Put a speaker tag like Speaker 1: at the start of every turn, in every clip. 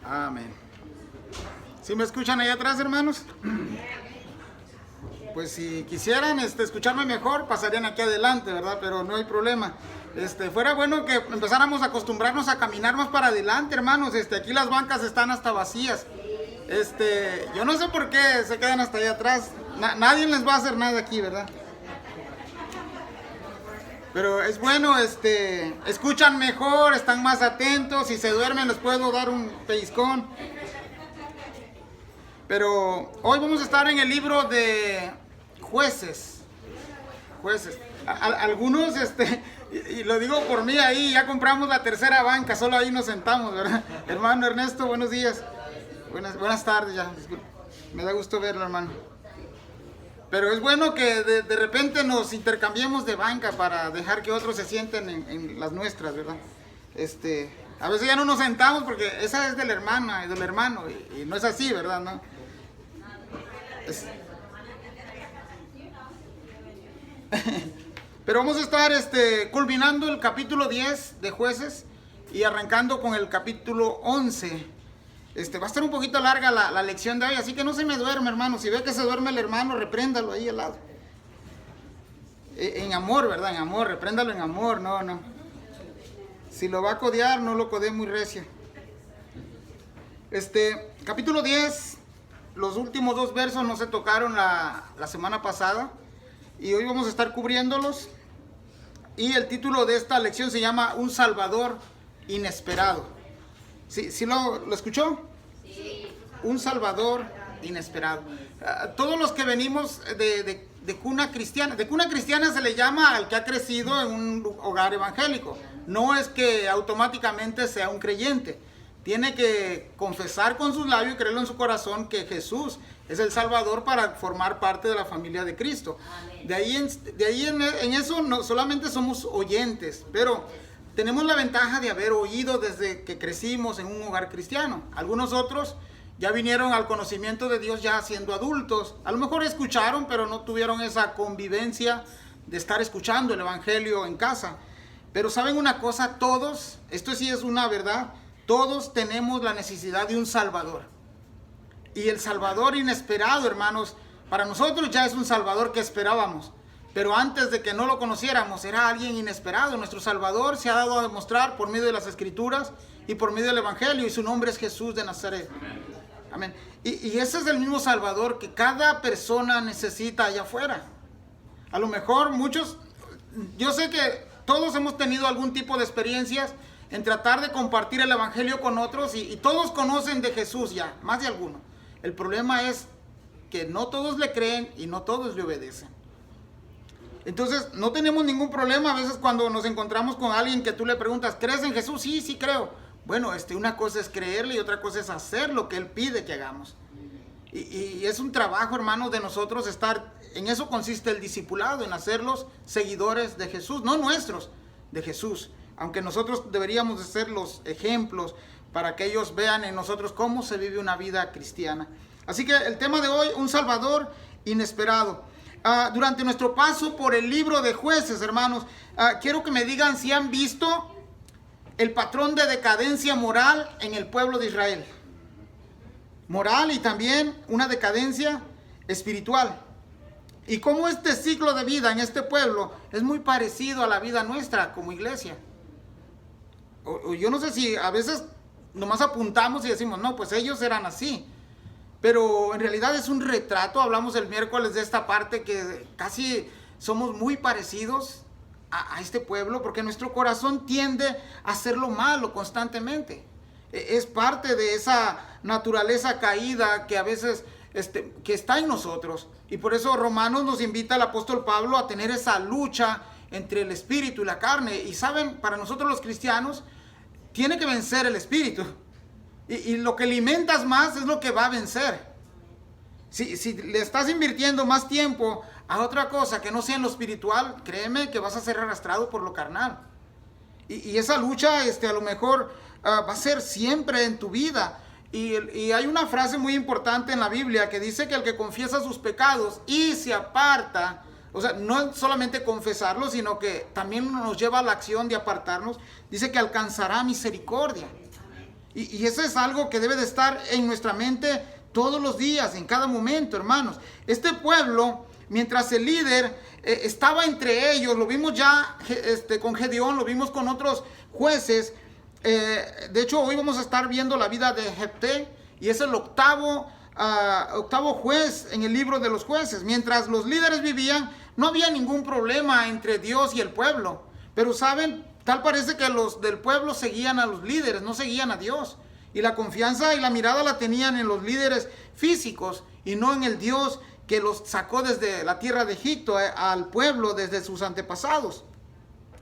Speaker 1: Amén. ¿Sí me escuchan ahí atrás, hermanos? Pues si quisieran escucharme mejor, pasarían aquí adelante, ¿verdad? Pero no hay problema. Fuera bueno que empezáramos a acostumbrarnos a caminar más para adelante, hermanos. Aquí las bancas están hasta vacías. Yo no sé por qué se quedan hasta allá atrás. Nadie les va a hacer nada aquí, ¿verdad? Pero es bueno, escuchan mejor, están más atentos. Si se duermen les puedo dar un pellizcón. Pero hoy vamos a estar en el libro de Jueces. Algunos, y lo digo por mí ahí, ya compramos la tercera banca, solo ahí nos sentamos, ¿verdad? Hermano Ernesto, buenos días. Buenas tardes ya, disculpe. Me da gusto verlo, hermano. Pero es bueno que de repente nos intercambiemos de banca para dejar que otros se sienten en las nuestras, ¿verdad? A veces ya no nos sentamos porque esa es de la hermana y del hermano, y no es así, ¿verdad? ¿No? Pero vamos a estar culminando el capítulo 10 de Jueces y arrancando con el capítulo 11. Va a estar un poquito larga la lección de hoy, así que no se me duerme, hermano. Si ve que se duerme el hermano, repréndalo ahí al lado. En amor, ¿verdad? En amor, repréndalo en amor, no. Si lo va a codear, no lo codee muy recio. Capítulo 10, los últimos dos versos no se tocaron la semana pasada y hoy vamos a estar cubriéndolos. Y el título de esta lección se llama Un Salvador Inesperado. ¿Sí lo escuchó? Sí. Un Salvador inesperado. Todos los que venimos de cuna cristiana se le llama al que ha crecido en un hogar evangélico. No es que automáticamente sea un creyente. Tiene que confesar con sus labios y creerlo en su corazón que Jesús es el Salvador para formar parte de la familia de Cristo. Amén. De ahí en eso no solamente somos oyentes, pero tenemos la ventaja de haber oído desde que crecimos en un hogar cristiano. Algunos otros ya vinieron al conocimiento de Dios ya siendo adultos. A lo mejor escucharon, pero no tuvieron esa convivencia de estar escuchando el evangelio en casa. Pero ¿saben una cosa? Todos, esto sí es una verdad, todos tenemos la necesidad de un Salvador. Y el Salvador inesperado, hermanos, para nosotros ya es un Salvador que esperábamos. Pero antes de que no lo conociéramos, era alguien inesperado. Nuestro Salvador se ha dado a demostrar por medio de las Escrituras y por medio del Evangelio. Y su nombre es Jesús de Nazaret. Amén. Y ese es el mismo Salvador que cada persona necesita allá afuera. A lo mejor muchos, yo sé que todos hemos tenido algún tipo de experiencias en tratar de compartir el Evangelio con otros. Y todos conocen de Jesús ya, más de alguno. El problema es que no todos le creen y no todos le obedecen. Entonces, no tenemos ningún problema a veces cuando nos encontramos con alguien que tú le preguntas, ¿crees en Jesús? Sí creo. Bueno, una cosa es creerle y otra cosa es hacer lo que Él pide que hagamos. Y es un trabajo, hermanos, de nosotros estar, en eso consiste el discipulado, en hacerlos seguidores de Jesús, no nuestros, de Jesús. Aunque nosotros deberíamos de ser los ejemplos para que ellos vean en nosotros cómo se vive una vida cristiana. Así que el tema de hoy, un Salvador inesperado. Durante nuestro paso por el libro de Jueces, hermanos, quiero que me digan si han visto el patrón de decadencia moral en el pueblo de Israel. Moral y también una decadencia espiritual. Y cómo este ciclo de vida en este pueblo es muy parecido a la vida nuestra como iglesia. Yo no sé si a veces nomás apuntamos y decimos, no, pues ellos eran así. Pero en realidad es un retrato. Hablamos el miércoles de esta parte que casi somos muy parecidos a este pueblo porque nuestro corazón tiende a hacer lo malo constantemente. Es parte de esa naturaleza caída que a veces que está en nosotros. Y por eso Romanos nos invita al apóstol Pablo a tener esa lucha entre el espíritu y la carne. Y saben, para nosotros los cristianos tiene que vencer el espíritu. Y lo que alimentas más es lo que va a vencer. Si le estás invirtiendo más tiempo a otra cosa que no sea en lo espiritual, créeme que vas a ser arrastrado por lo carnal. Y esa lucha a lo mejor va a ser siempre en tu vida. Y hay una frase muy importante en la Biblia que dice que el que confiesa sus pecados y se aparta, o sea, no solamente confesarlos, sino que también nos lleva a la acción de apartarnos, dice que alcanzará misericordia. Y eso es algo que debe de estar en nuestra mente todos los días, en cada momento, hermanos. Este pueblo, mientras el líder estaba entre ellos, lo vimos ya con Gedeón, lo vimos con otros jueces. De hecho, hoy vamos a estar viendo la vida de Jefté, y es el octavo juez en el libro de los jueces. Mientras los líderes vivían, no había ningún problema entre Dios y el pueblo. Pero saben, tal parece que los del pueblo seguían a los líderes, no seguían a Dios. Y la confianza y la mirada la tenían en los líderes físicos y no en el Dios que los sacó desde la tierra de Egipto al pueblo desde sus antepasados.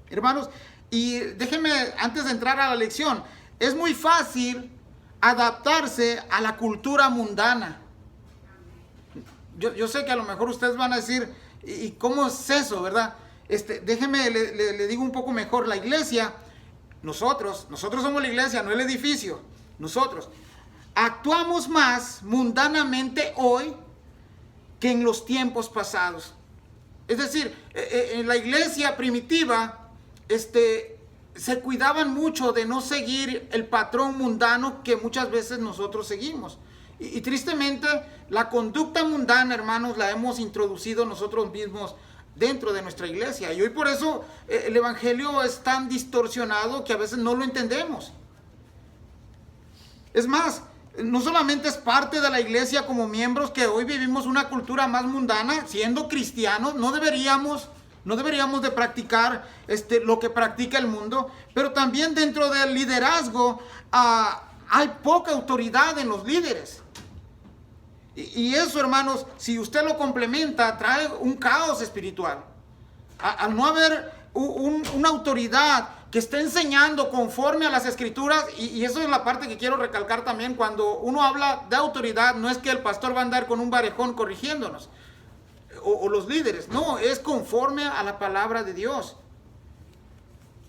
Speaker 1: Hermanos, y déjenme, antes de entrar a la lección, es muy fácil adaptarse a la cultura mundana. Yo sé que a lo mejor ustedes van a decir, ¿y cómo es eso, verdad? Déjenme, le digo un poco mejor. La iglesia, nosotros somos la iglesia, no el edificio. Nosotros actuamos más mundanamente hoy que en los tiempos pasados. Es decir, en la iglesia primitiva, se cuidaban mucho de no seguir el patrón mundano que muchas veces nosotros seguimos. Y tristemente, la conducta mundana, hermanos, la hemos introducido nosotros mismos dentro de nuestra iglesia. Y hoy por eso el evangelio es tan distorsionado que a veces no lo entendemos. Es más, no solamente es parte de la iglesia como miembros que hoy vivimos una cultura más mundana, siendo cristianos, no deberíamos de practicar lo que practica el mundo, pero también dentro del liderazgo hay poca autoridad en los líderes. Y eso, hermanos, si usted lo complementa, trae un caos espiritual. Al no haber una autoridad que esté enseñando conforme a las escrituras, y eso es la parte que quiero recalcar también. Cuando uno habla de autoridad, no es que el pastor va a andar con un barejón corrigiéndonos, o los líderes, no, es conforme a la palabra de Dios.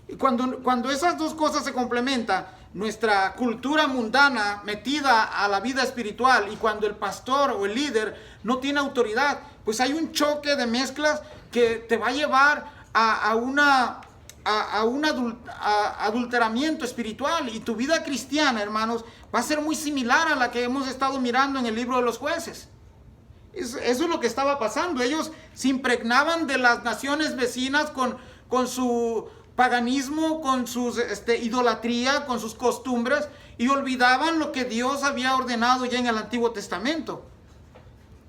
Speaker 1: Y cuando esas dos cosas se complementan, nuestra cultura mundana metida a la vida espiritual, y cuando el pastor o el líder no tiene autoridad, pues hay un choque de mezclas que te va a llevar a un adulteramiento espiritual, y tu vida cristiana, hermanos, va a ser muy similar a la que hemos estado mirando en el libro de los jueces. Eso es lo que estaba pasando. Ellos se impregnaban de las naciones vecinas con su paganismo, con su idolatría, con sus costumbres, y olvidaban lo que Dios había ordenado ya en el Antiguo Testamento.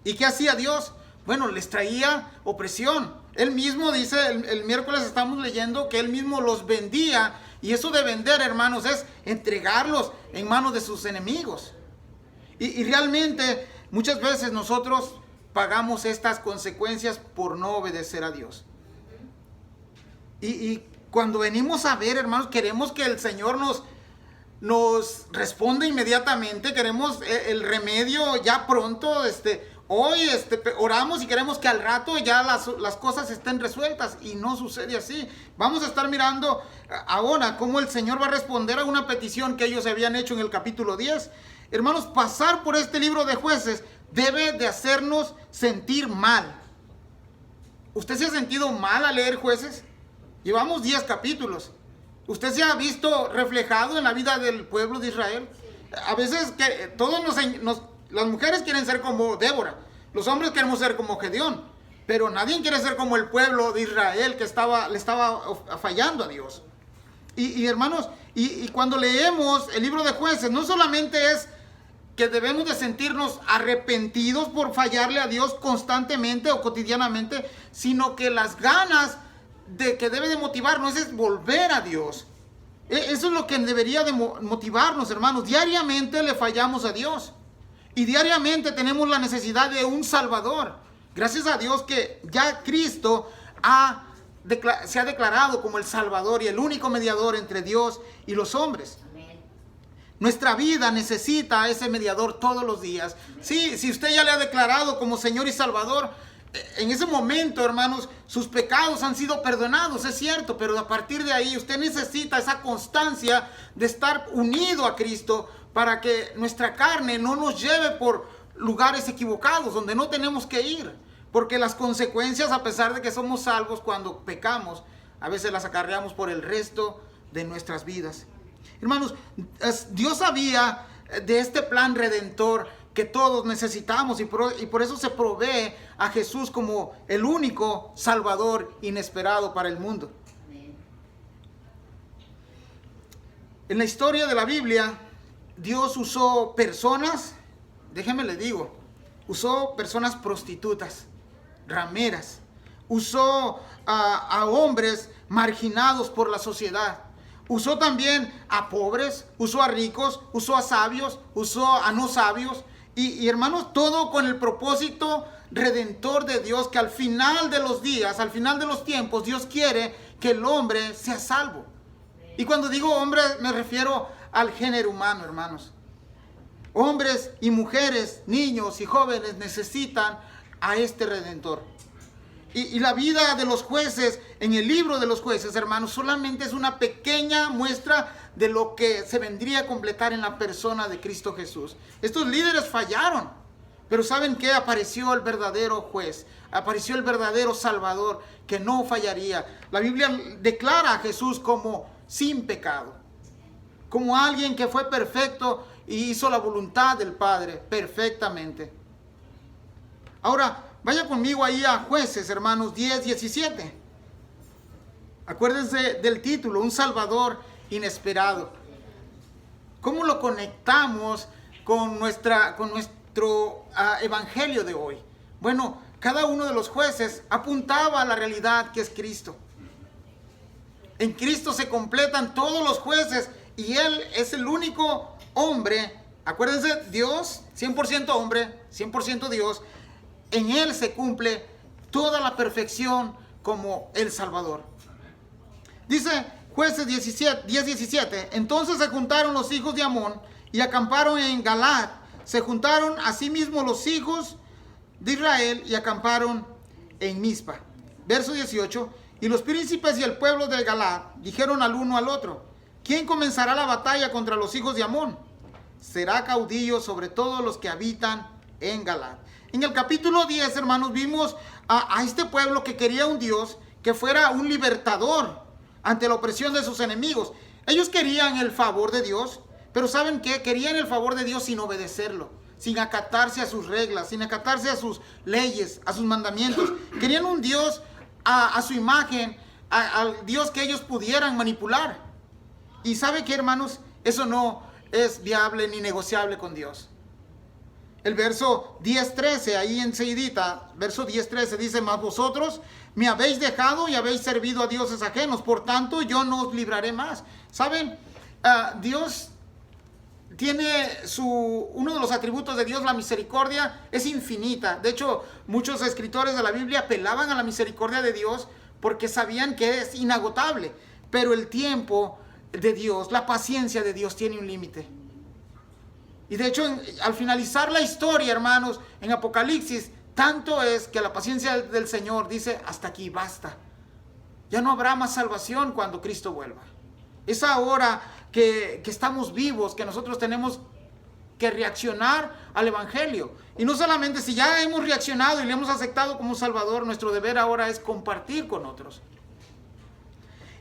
Speaker 1: ¿Y qué hacía Dios? Bueno, les traía opresión. Él mismo dice, el miércoles estamos leyendo que él mismo los vendía, y eso de vender, hermanos, es entregarlos en manos de sus enemigos. Y realmente muchas veces nosotros pagamos estas consecuencias por no obedecer a Dios. Y cuando venimos a ver, hermanos, queremos que el Señor nos responda inmediatamente. Queremos el remedio ya pronto. Hoy oramos y queremos que al rato ya las cosas estén resueltas, y no sucede así. Vamos a estar mirando ahora cómo el Señor va a responder a una petición que ellos habían hecho en el capítulo 10. Hermanos, pasar por este libro de jueces debe de hacernos sentir mal. ¿Usted se ha sentido mal al leer jueces? Llevamos 10 capítulos. ¿Usted se ha visto reflejado en la vida del pueblo de Israel? A veces que todos las mujeres quieren ser como Débora, los hombres queremos ser como Gedeón, pero nadie quiere ser como el pueblo de Israel que le estaba fallando a Dios. Y hermanos, y cuando leemos el libro de jueces, no solamente es que debemos de sentirnos arrepentidos por fallarle a Dios constantemente o cotidianamente, sino que las ganas que debe de motivarnos es volver a Dios. Eso es lo que debería de motivarnos, hermanos. Diariamente le fallamos a Dios, y diariamente tenemos la necesidad de un Salvador. Gracias a Dios que ya Cristo se ha declarado como el Salvador y el único mediador entre Dios y los hombres. Nuestra vida necesita a ese mediador todos los días. Sí, si usted ya le ha declarado como Señor y Salvador, en ese momento, hermanos, sus pecados han sido perdonados, es cierto, pero a partir de ahí usted necesita esa constancia de estar unido a Cristo para que nuestra carne no nos lleve por lugares equivocados donde no tenemos que ir. Porque las consecuencias, a pesar de que somos salvos, cuando pecamos, a veces las acarreamos por el resto de nuestras vidas. Hermanos, Dios sabía de este plan redentor que todos necesitamos y por eso se provee a Jesús como el único Salvador inesperado para el mundo. En la historia de la Biblia, Dios usó personas, déjenme le digo, usó personas prostitutas, rameras, usó a hombres marginados por la sociedad, usó también a pobres, usó a ricos, usó a sabios, usó a no sabios, y hermanos, todo con el propósito redentor de Dios, que al final de los días, al final de los tiempos, Dios quiere que el hombre sea salvo. Y cuando digo hombre, me refiero al género humano, hermanos. Hombres y mujeres, niños y jóvenes necesitan a este redentor. Y la vida de los jueces, en el libro de los jueces, hermanos, solamente es una pequeña muestra de lo que se vendría a completar en la persona de Cristo Jesús. Estos líderes fallaron, pero ¿saben qué? Apareció el verdadero juez, apareció el verdadero Salvador, que no fallaría. La Biblia declara a Jesús como sin pecado, como alguien que fue perfecto y hizo la voluntad del Padre perfectamente. Ahora, vaya conmigo ahí a Jueces, hermanos, 10:17. Acuérdense del título, un Salvador inesperado. ¿Cómo lo conectamos con nuestro evangelio de hoy? Bueno, cada uno de los jueces apuntaba a la realidad que es Cristo. En Cristo se completan todos los jueces y Él es el único hombre. Acuérdense, Dios, 100% hombre, 100% Dios. En Él se cumple toda la perfección como el Salvador. Dice Jueces 10:17. Entonces se juntaron los hijos de Amón y acamparon en Galaad. Se juntaron asimismo los hijos de Israel y acamparon en Mizpa. Verso 18. Y los príncipes y el pueblo de Galaad dijeron al uno al otro: ¿quién comenzará la batalla contra los hijos de Amón? Será caudillo sobre todos los que habitan en Galaad. En el capítulo 10, hermanos, vimos a este pueblo que quería un Dios que fuera un libertador ante la opresión de sus enemigos. Ellos querían el favor de Dios, pero ¿saben qué? Querían el favor de Dios sin obedecerlo, sin acatarse a sus reglas, sin acatarse a sus leyes, a sus mandamientos. Querían un Dios a su imagen, al Dios que ellos pudieran manipular. Y ¿sabe qué, hermanos? Eso no es viable ni negociable con Dios. El verso 10:13, ahí enseguidita, verso 10:13 dice: mas vosotros me habéis dejado y habéis servido a dioses ajenos, por tanto yo no os libraré más. ¿Saben? Dios tiene uno de los atributos de Dios, la misericordia, es infinita. De hecho, muchos escritores de la Biblia apelaban a la misericordia de Dios porque sabían que es inagotable. Pero el tiempo de Dios, la paciencia de Dios tiene un límite. Y de hecho, al finalizar la historia, hermanos, en Apocalipsis, tanto es que la paciencia del Señor dice: hasta aquí, basta. Ya no habrá más salvación cuando Cristo vuelva. Es ahora que estamos vivos, que nosotros tenemos que reaccionar al Evangelio. Y no solamente si ya hemos reaccionado y le hemos aceptado como Salvador, nuestro deber ahora es compartir con otros.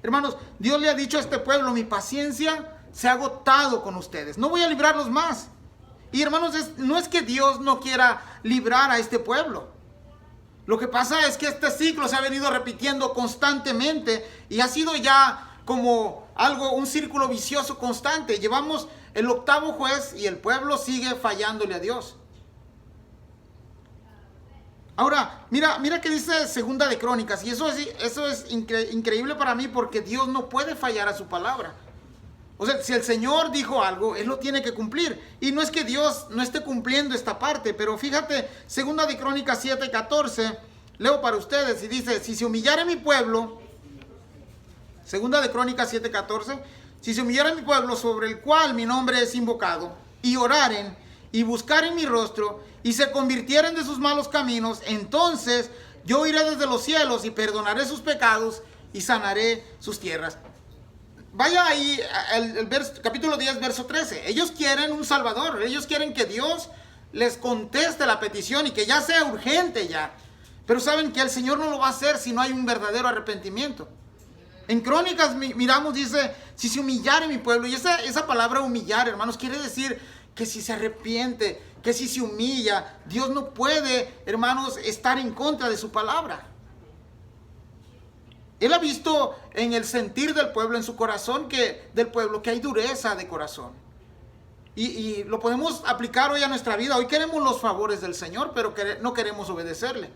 Speaker 1: Hermanos, Dios le ha dicho a este pueblo: mi paciencia se ha agotado con ustedes, no voy a librarlos más. Y hermanos, no es que Dios no quiera librar a este pueblo. Lo que pasa es que este ciclo se ha venido repitiendo constantemente y ha sido ya como un círculo vicioso constante. Llevamos el 8º juez y el pueblo sigue fallándole a Dios. Ahora, mira que dice Segunda de Crónicas, y eso es increíble para mí, porque Dios no puede fallar a su palabra. O sea, si el Señor dijo algo, Él lo tiene que cumplir. Y no es que Dios no esté cumpliendo esta parte, pero fíjate, Segunda de Crónicas 7:14, leo para ustedes y dice: si se humillare mi pueblo, Segunda de Crónicas 7:14, si se humillare mi pueblo sobre el cual mi nombre es invocado, y oraren y buscaren mi rostro, y se convirtieren de sus malos caminos, entonces yo iré desde los cielos y perdonaré sus pecados y sanaré sus tierras. Vaya ahí capítulo 10, verso 13. Ellos quieren un Salvador. Ellos quieren que Dios les conteste la petición y que ya sea urgente ya. Pero saben que el Señor no lo va a hacer si no hay un verdadero arrepentimiento. En Crónicas miramos, dice, si se humillare mi pueblo. Y esa palabra humillar, hermanos, quiere decir que si se arrepiente, que si se humilla, Dios no puede, hermanos, estar en contra de su palabra. Él ha visto en el sentir del pueblo, en su corazón del pueblo, que hay dureza de corazón. Y lo podemos aplicar hoy a nuestra vida. Hoy queremos los favores del Señor, pero no queremos obedecerle.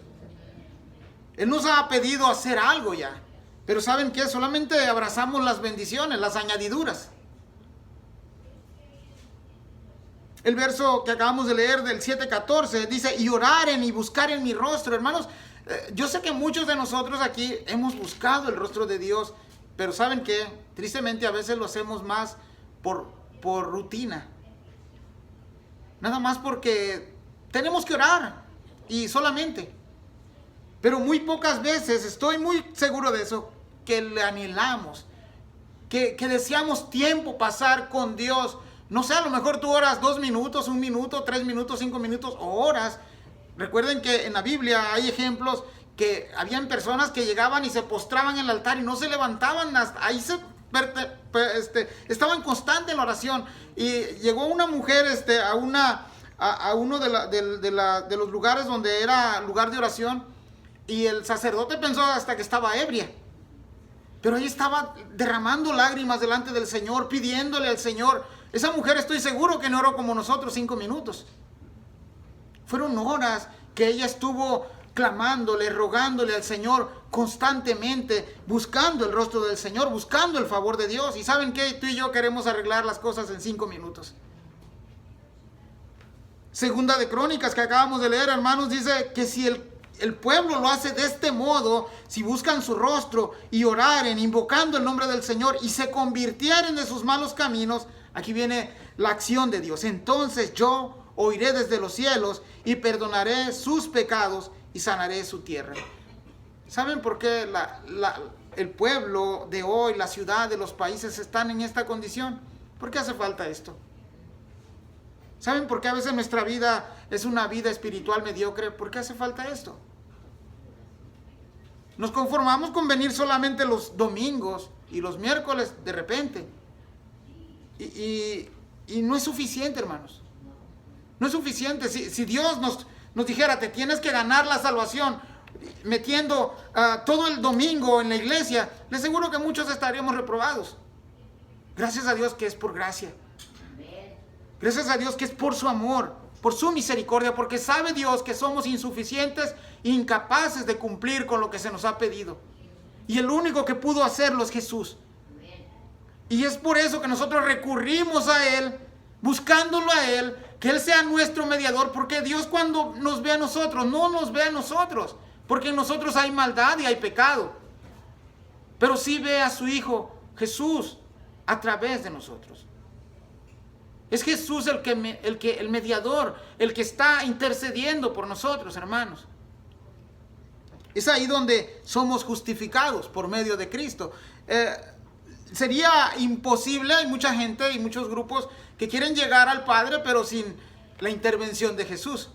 Speaker 1: Él nos ha pedido hacer algo ya. Pero ¿saben qué? Solamente abrazamos las bendiciones, las añadiduras. El verso que acabamos de leer del 7:14 dice, y oraren y buscaren mi rostro. Hermanos, yo sé que muchos de nosotros aquí hemos buscado el rostro de Dios, pero ¿saben qué? Tristemente a veces lo hacemos más por rutina. Nada más porque tenemos que orar y solamente. Pero muy pocas veces, estoy muy seguro de eso, que le anhelamos, que deseamos tiempo pasar con Dios. No sé, a lo mejor tú oras 2 minutos, 1 minuto, 3 minutos, 5 minutos o horas. Recuerden que en la Biblia hay ejemplos que habían personas que llegaban y se postraban en el altar y no se levantaban, ahí estaban constantes en la oración. Y llegó una mujer a uno de los lugares donde era lugar de oración, y el sacerdote pensó hasta que estaba ebria. Pero ahí estaba derramando lágrimas delante del Señor, pidiéndole al Señor. Esa mujer, estoy seguro que no oró como nosotros 5 minutos. Fueron horas que ella estuvo clamándole, rogándole al Señor constantemente, buscando el rostro del Señor, buscando el favor de Dios. ¿Y saben qué? Tú y yo queremos arreglar las cosas en 5 minutos. Segunda de Crónicas que acabamos de leer, hermanos, dice que si el pueblo lo hace de este modo, si buscan su rostro y oraren, invocando el nombre del Señor y se convirtieren de sus malos caminos, aquí viene la acción de Dios. Entonces yo oiré desde los cielos y perdonaré sus pecados y sanaré su tierra. ¿Saben por qué el pueblo de hoy, la ciudad, de los países están en esta condición? ¿Por qué hace falta esto? ¿Saben por qué a veces nuestra vida es una vida espiritual mediocre? ¿Por qué hace falta esto? Nos conformamos con venir solamente los domingos y los miércoles de repente. Y no es suficiente, hermanos. No es suficiente. Si Dios nos dijera, te tienes que ganar la salvación metiendo todo el domingo en la iglesia, les aseguro que muchos estaríamos reprobados. Gracias a Dios que es por gracia. Gracias a Dios que es por su amor, por su misericordia, porque sabe Dios que somos insuficientes, incapaces de cumplir con lo que se nos ha pedido. Y el único que pudo hacerlo es Jesús. Y es por eso que nosotros recurrimos a Él, buscándolo a Él, que Él sea nuestro mediador, porque Dios cuando nos ve a nosotros, no nos ve a nosotros, porque en nosotros hay maldad y hay pecado. Pero sí ve a su Hijo Jesús a través de nosotros. Es Jesús el mediador, el que está intercediendo por nosotros, hermanos. Es ahí donde somos justificados por medio de Cristo. Sería imposible, hay mucha gente y muchos grupos que quieren llegar al Padre, pero sin la intervención de Jesús.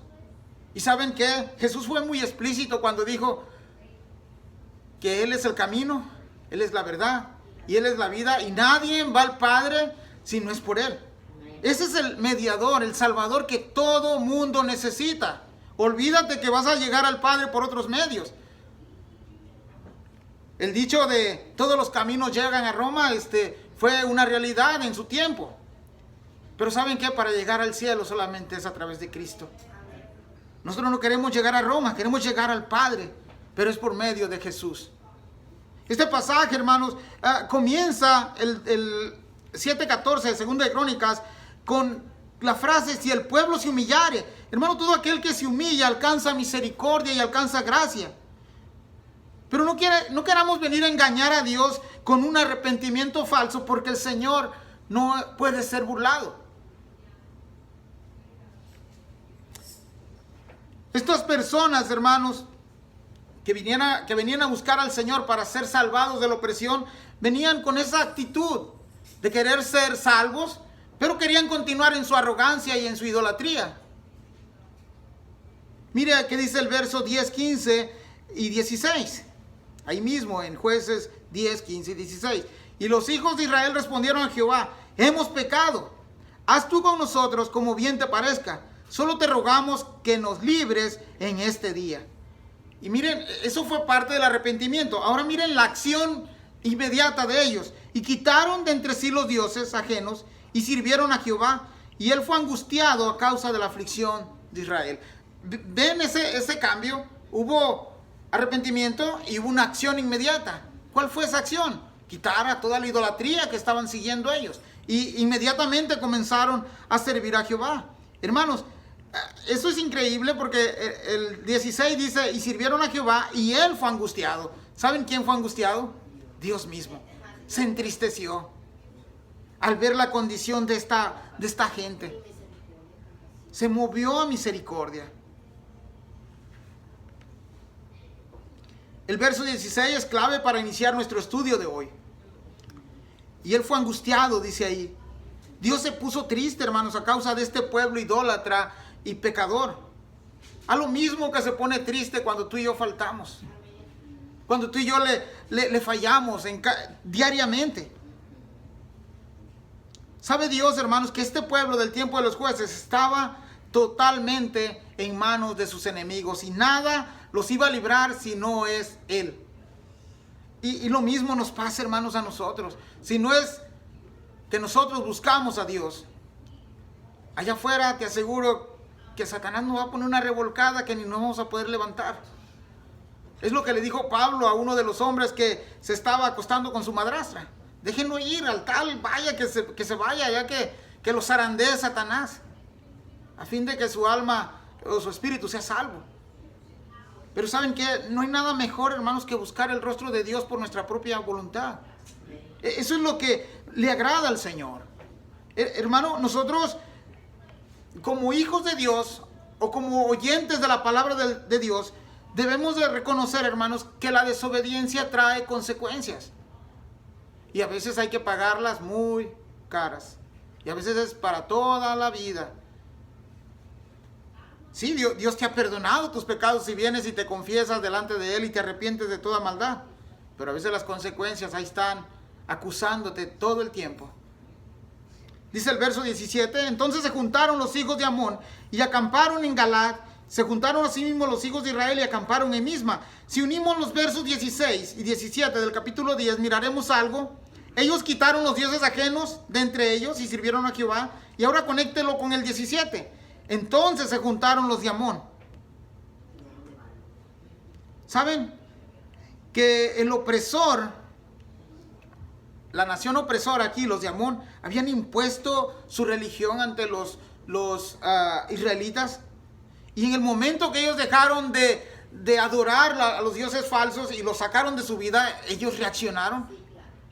Speaker 1: ¿Y saben qué? Jesús fue muy explícito cuando dijo que Él es el camino, Él es la verdad y Él es la vida, y nadie va al Padre si no es por Él. Ese es el mediador, el salvador que todo mundo necesita. Olvídate que vas a llegar al Padre por otros medios. El dicho de todos los caminos llegan a Roma, fue una realidad en su tiempo. Pero ¿saben qué? Para llegar al cielo solamente es a través de Cristo. Nosotros no queremos llegar a Roma, queremos llegar al Padre, pero es por medio de Jesús. Este pasaje, hermanos, comienza el 7:14 de Segunda de Crónicas con la frase, si el pueblo se humillare. Hermano, todo aquel que se humilla alcanza misericordia y alcanza gracia. Pero no queramos venir a engañar a Dios con un arrepentimiento falso, porque el Señor no puede ser burlado. Estas personas, hermanos, que venían a buscar al Señor para ser salvados de la opresión, venían con esa actitud de querer ser salvos, pero querían continuar en su arrogancia y en su idolatría. Mire qué dice el verso 10, 15 y 16. Ahí mismo en Jueces 10, 15 y 16. Y los hijos de Israel respondieron a Jehová: hemos pecado. Haz tú con nosotros como bien te parezca. Solo te rogamos que nos libres en este día. Y miren, eso fue parte del arrepentimiento. Ahora miren la acción inmediata de ellos. Y quitaron de entre sí los dioses ajenos y sirvieron a Jehová. Y él fue angustiado a causa de la aflicción de Israel. ¿Ven ese cambio? Hubo arrepentimiento y hubo una acción inmediata. ¿Cuál fue esa acción? Quitar a toda la idolatría que estaban siguiendo ellos. Y inmediatamente comenzaron a servir a Jehová. Hermanos, eso es increíble porque el 16 dice: y sirvieron a Jehová y él fue angustiado. ¿Saben quién fue angustiado? Dios mismo. Se entristeció al ver la condición de esta gente. Se movió a misericordia. El verso 16 es clave para iniciar nuestro estudio de hoy. Y él fue angustiado, dice ahí. Dios se puso triste, hermanos, a causa de este pueblo idólatra y pecador. A lo mismo que se pone triste cuando tú y yo faltamos. Cuando tú y yo le fallamos diariamente. ¿Sabe Dios, hermanos, que este pueblo del tiempo de los jueces estaba totalmente en manos de sus enemigos y nada los iba a librar si no es Él? Y lo mismo nos pasa, hermanos, a nosotros. Si no es que nosotros buscamos a Dios, allá afuera te aseguro que Satanás nos va a poner una revolcada que ni nos vamos a poder levantar. Es lo que le dijo Pablo a uno de los hombres que se estaba acostando con su madrastra. Déjenlo ir, al tal vaya que se vaya, ya que lo zarandee Satanás, a fin de que su alma o su espíritu sea salvo. Pero ¿saben qué? No hay nada mejor, hermanos, que buscar el rostro de Dios por nuestra propia voluntad. Eso es lo que le agrada al Señor. Hermano, nosotros como hijos de Dios o como oyentes de la palabra de Dios, debemos de reconocer, hermanos, que la desobediencia trae consecuencias. Y a veces hay que pagarlas muy caras. Y a veces es para toda la vida. Sí, Dios te ha perdonado tus pecados si vienes y te confiesas delante de Él y te arrepientes de toda maldad. Pero a veces las consecuencias ahí están acusándote todo el tiempo. Dice el verso 17: entonces se juntaron los hijos de Amón y acamparon en Galaad. Se juntaron así mismo los hijos de Israel y acamparon en Misma. Si unimos los versos 16 y 17 del capítulo 10, miraremos algo. Ellos quitaron los dioses ajenos de entre ellos y sirvieron a Jehová. Y ahora conéctelo con el 17. Entonces se juntaron los de Amón. ¿Saben? Que el opresor, la nación opresora aquí, los de Amón, habían impuesto su religión ante los israelitas. Y en el momento que ellos dejaron de adorar a los dioses falsos y los sacaron de su vida, ellos reaccionaron.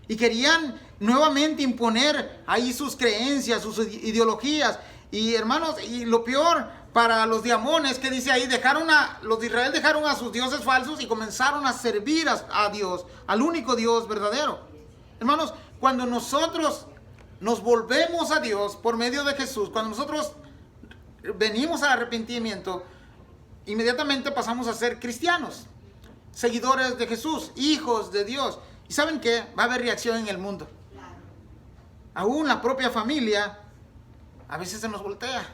Speaker 1: Y querían nuevamente imponer ahí sus creencias, sus ideologías. Y hermanos, y lo peor para los de Amón es que dice ahí, los de Israel dejaron a sus dioses falsos y comenzaron a servir a Dios, al único Dios verdadero. Hermanos, cuando nosotros nos volvemos a Dios por medio de Jesús, cuando nosotros venimos al arrepentimiento, inmediatamente pasamos a ser cristianos, seguidores de Jesús, hijos de Dios. ¿Y saben qué? Va a haber reacción en el mundo. Aún la propia familia a veces se nos voltea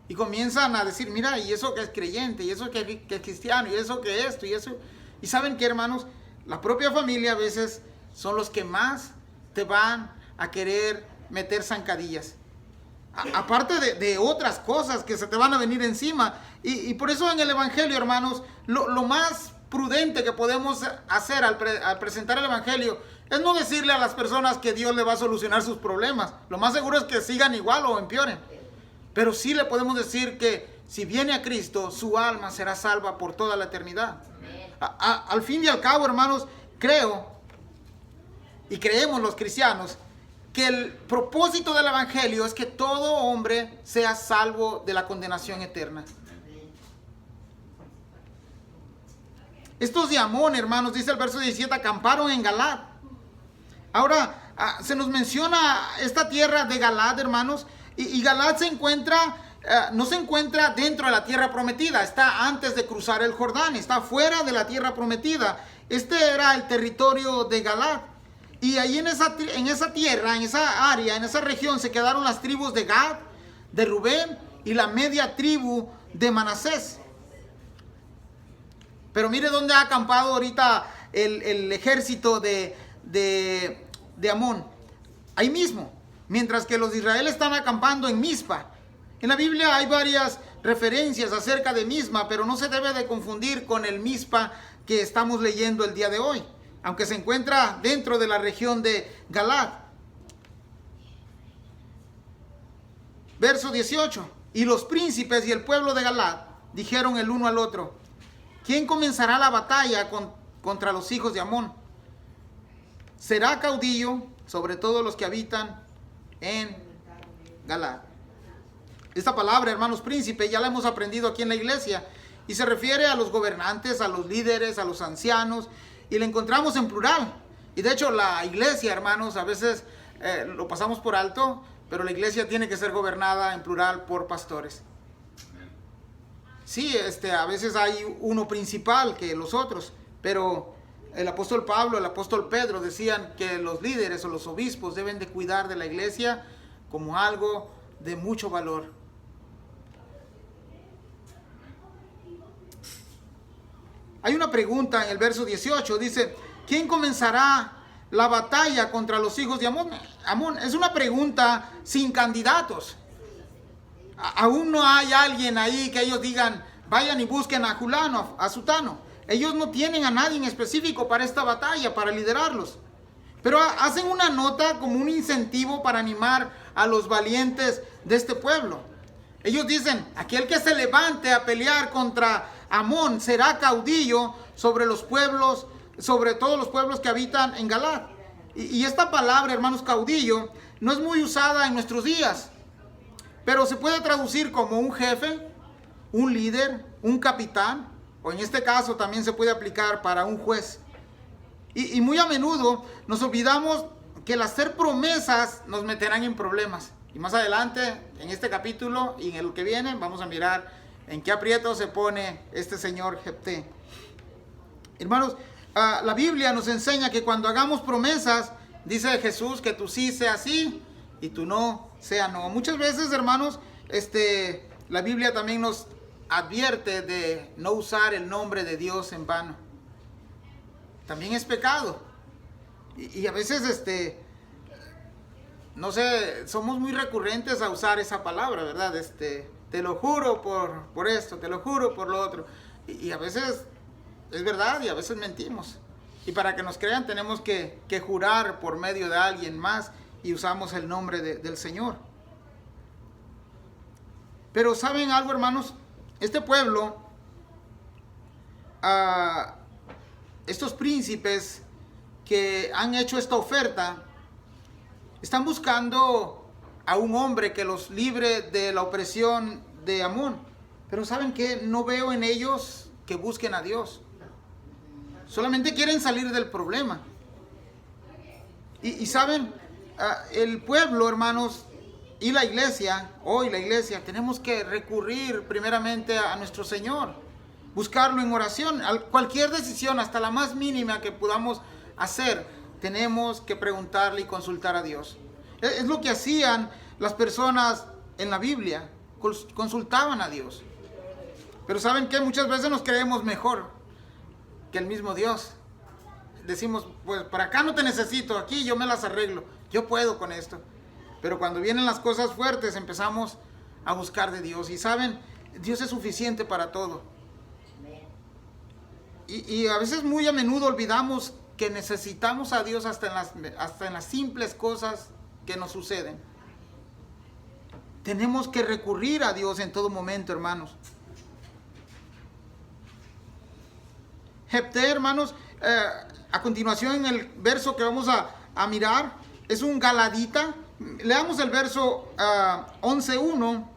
Speaker 1: y comienzan a decir: mira, y eso que es creyente, y eso que es cristiano, y eso que esto, y eso. Y saben qué, hermanos, la propia familia a veces son los que más te van a querer meter zancadillas. Aparte de otras cosas que se te van a venir encima. Y por eso en el Evangelio, hermanos, lo más prudente que podemos hacer al presentar el Evangelio es no decirle a las personas que Dios le va a solucionar sus problemas. Lo más seguro es que sigan igual o empeoren. Pero sí le podemos decir que si viene a Cristo, su alma será salva por toda la eternidad. Al fin y al cabo, hermanos, creo y creemos los cristianos que el propósito del Evangelio es que todo hombre sea salvo de la condenación eterna. Estos de Amón, hermanos, dice el verso 17, acamparon en Galaad. Ahora, se nos menciona esta tierra de Galaad, hermanos, y Galaad no se encuentra dentro de la tierra prometida, está antes de cruzar el Jordán, está fuera de la tierra prometida. Este era el territorio de Galaad. Y ahí en esa tierra, en esa área, en esa región se quedaron las tribus de Gad, de Rubén y la media tribu de Manasés. Pero mire dónde ha acampado ahorita el ejército de Amón. Ahí mismo. Mientras que los de Israel están acampando en Mizpa. En la Biblia hay varias referencias acerca de Mizpa, pero no se debe de confundir con el Mizpa que estamos leyendo el día de hoy, aunque se encuentra dentro de la región de Galaad. Verso 18. Y los príncipes y el pueblo de Galaad dijeron el uno al otro: ¿quién comenzará la batalla contra los hijos de Amón? Será caudillo sobre todos los que habitan en Galaad. Esta palabra, hermanos, príncipe, ya la hemos aprendido aquí en la iglesia y se refiere a los gobernantes, a los líderes, a los ancianos, y la encontramos en plural. Y de hecho la iglesia, hermanos, a veces lo pasamos por alto, pero la iglesia tiene que ser gobernada en plural por pastores. Sí, a veces hay uno principal que los otros, pero el apóstol Pablo, el apóstol Pedro decían que los líderes o los obispos deben de cuidar de la iglesia como algo de mucho valor. Hay una pregunta en el verso 18, dice: ¿quién comenzará la batalla contra los hijos de Amón? Es una pregunta sin candidatos. Aún no hay alguien ahí que ellos digan: vayan y busquen a fulano, a sutano. Ellos no tienen a nadie en específico para esta batalla, para liderarlos. Pero hacen una nota como un incentivo para animar a los valientes de este pueblo. Ellos dicen: aquel que se levante a pelear contra Amón será caudillo sobre los pueblos, sobre todos los pueblos que habitan en Galaad. Y esta palabra, hermanos, caudillo, no es muy usada en nuestros días, pero se puede traducir como un jefe, un líder, un capitán, o en este caso también se puede aplicar para un juez. Y muy a menudo nos olvidamos que el hacer promesas nos meterán en problemas. Y más adelante, en este capítulo y en el que viene, vamos a mirar en qué aprieto se pone este señor Jefté. Hermanos, la Biblia nos enseña que cuando hagamos promesas, dice Jesús que tu sí sea sí y tu no sea no. Muchas veces, hermanos, la Biblia también nos advierte de no usar el nombre de Dios en vano. También es pecado. Y a veces, no sé, somos muy recurrentes a usar esa palabra, ¿verdad? Te lo juro por esto, te lo juro por lo otro. Y a veces es verdad y a veces mentimos. Y para que nos crean tenemos que jurar por medio de alguien más y usamos el nombre del Señor. Pero ¿saben algo, hermanos? Este pueblo, estos príncipes que han hecho esta oferta, están buscando a un hombre que los libre de la opresión de Amón. Pero ¿saben qué? No veo en ellos que busquen a Dios. Solamente quieren salir del problema. Y ¿saben? El pueblo, hermanos, y la iglesia, hoy la iglesia, tenemos que recurrir primeramente a nuestro Señor. Buscarlo en oración. Cualquier decisión, hasta la más mínima que podamos hacer, tenemos que preguntarle y consultar a Dios. Es lo que hacían las personas en la Biblia, consultaban a Dios. Pero ¿saben qué? Muchas veces nos creemos mejor que el mismo Dios. Decimos: pues para acá no te necesito, aquí yo me las arreglo, yo puedo con esto. Pero cuando vienen las cosas fuertes empezamos a buscar de Dios. Y ¿saben? Dios es suficiente para todo. Y a veces, muy a menudo, olvidamos que necesitamos a Dios hasta en las simples cosas que nos suceden. Tenemos que recurrir a Dios en todo momento, hermanos. Jefté, hermanos, a continuación en el verso que vamos a mirar, es un galadita. Leamos el verso 11:1.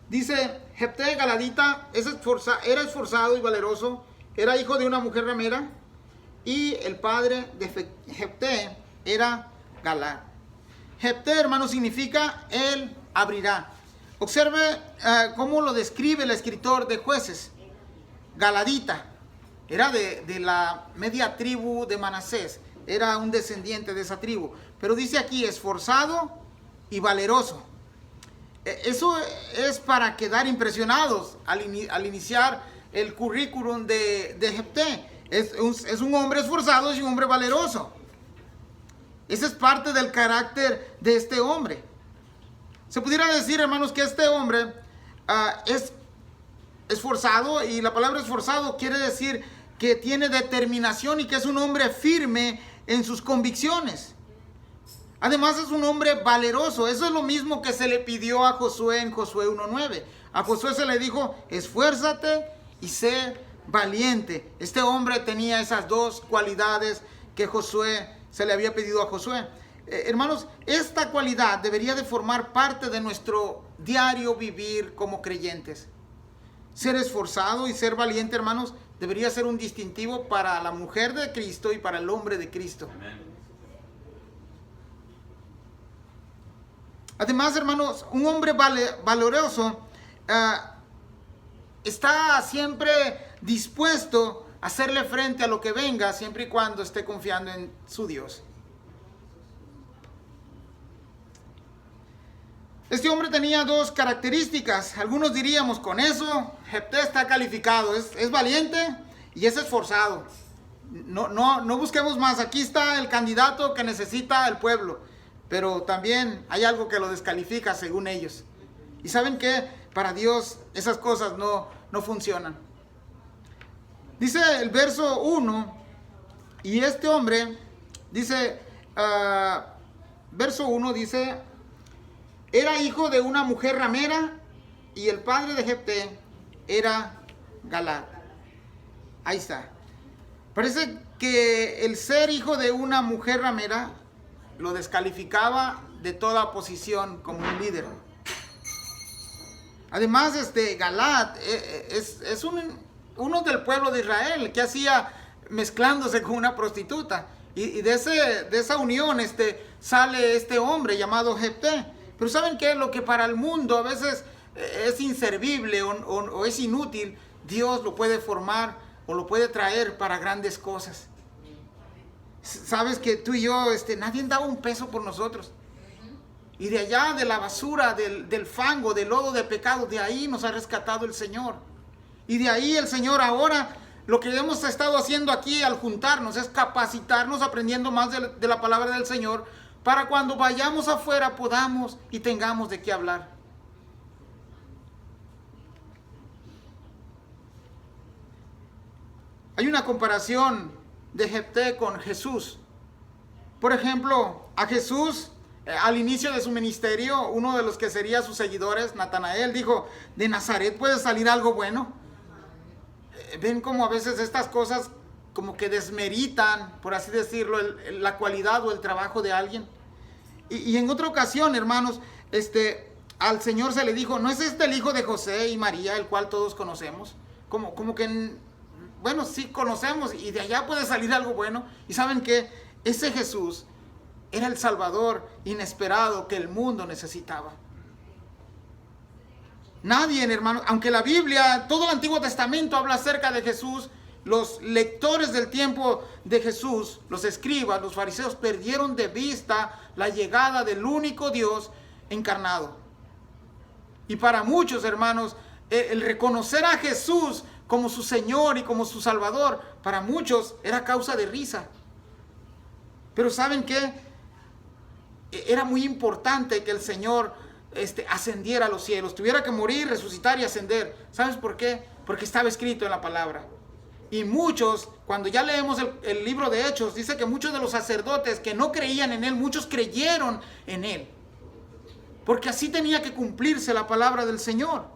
Speaker 1: Dice: Jefté galadita era esforzado y valeroso, era hijo de una mujer ramera, y el padre de Jefté era Galad. Jefté, hermano, significa él abrirá. Observe cómo lo describe el escritor de Jueces. Galadita. era de la media tribu de Manasés, era un descendiente de esa tribu. Pero dice aquí, esforzado y valeroso. Eso es para quedar impresionados al iniciar el currículum de Jefté. Es un hombre esforzado y un hombre valeroso. Ese es parte del carácter de este hombre. Se pudiera decir, hermanos, que este hombre es esforzado, y la palabra esforzado quiere decir que tiene determinación y que es un hombre firme en sus convicciones. Además es un hombre valeroso. Eso es lo mismo que se le pidió a Josué en Josué 1:9. A Josué se le dijo, esfuérzate y sé valiente. Este hombre tenía esas dos cualidades que Josué se le había pedido a Josué. Hermanos, esta cualidad debería de formar parte de nuestro diario vivir como creyentes. Ser esforzado y ser valiente, hermanos, debería ser un distintivo para la mujer de Cristo y para el hombre de Cristo. Amén. Además, hermanos, un hombre valeroso está siempre dispuesto a hacerle frente a lo que venga, siempre y cuando esté confiando en su Dios. Este hombre tenía dos características. Algunos diríamos, con eso Jefté está calificado. Es valiente y es esforzado. No busquemos más. Aquí está el candidato que necesita el pueblo. Pero también hay algo que lo descalifica según ellos. Y ¿saben qué? Para Dios esas cosas no funcionan. Dice el verso 1, y este hombre, dice, verso 1 dice, era hijo de una mujer ramera, y el padre de Jefté era Galad. Ahí está. Parece que el ser hijo de una mujer ramera lo descalificaba de toda posición como un líder. Además, Galad es uno del pueblo de Israel que hacía mezclándose con una prostituta. Y de esa unión sale este hombre llamado Jefté. Pero ¿saben qué? Lo que para el mundo a veces es inservible o es inútil, Dios lo puede formar o lo puede traer para grandes cosas. Sabes que tú y yo, nadie daba un peso por nosotros. Y de allá, de la basura, del fango, del lodo de pecado, de ahí nos ha rescatado el Señor. Y de ahí el Señor ahora, lo que hemos estado haciendo aquí al juntarnos es capacitarnos, aprendiendo más de la palabra del Señor, para cuando vayamos afuera podamos y tengamos de qué hablar. Hay una comparación de Jefté con Jesús. Por ejemplo, a Jesús, al inicio de su ministerio, uno de los que sería sus seguidores, Natanael, dijo, ¿de Nazaret puede salir algo bueno? Ven como a veces estas cosas como que desmeritan, por así decirlo, la cualidad o el trabajo de alguien. Y en otra ocasión, hermanos, al Señor se le dijo, ¿no es el hijo de José y María, el cual todos conocemos? Como que, bueno, sí conocemos y de allá puede salir algo bueno. Y ¿saben qué? Ese Jesús era el Salvador inesperado que el mundo necesitaba. Nadie, hermanos, aunque la Biblia, todo el Antiguo Testamento habla acerca de Jesús, los lectores del tiempo de Jesús, los escribas, los fariseos, perdieron de vista la llegada del único Dios encarnado. Y para muchos, hermanos, el reconocer a Jesús como su Señor y como su Salvador, para muchos era causa de risa. Pero ¿saben qué? Era muy importante que el Señor ascendiera a los cielos, tuviera que morir, resucitar y ascender. ¿Sabes por qué? Porque estaba escrito en la palabra. Y muchos, cuando ya leemos el libro de Hechos, dice que muchos de los sacerdotes que no creían en Él, muchos creyeron en Él. Porque así tenía que cumplirse la palabra del Señor.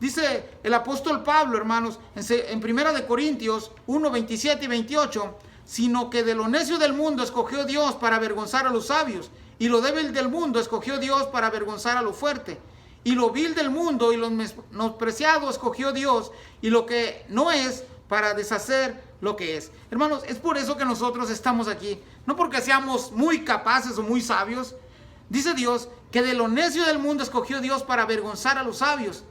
Speaker 1: Dice el apóstol Pablo, hermanos, en 1 Corintios 1, 27 y 28, sino que de lo necio del mundo escogió Dios para avergonzar a los sabios, y lo débil del mundo escogió Dios para avergonzar a lo fuerte, y lo vil del mundo y lo menospreciado escogió Dios, y lo que no es para deshacer lo que es. Hermanos, es por eso que nosotros estamos aquí, no porque seamos muy capaces o muy sabios. Dice Dios que de lo necio del mundo escogió Dios para avergonzar a los sabios.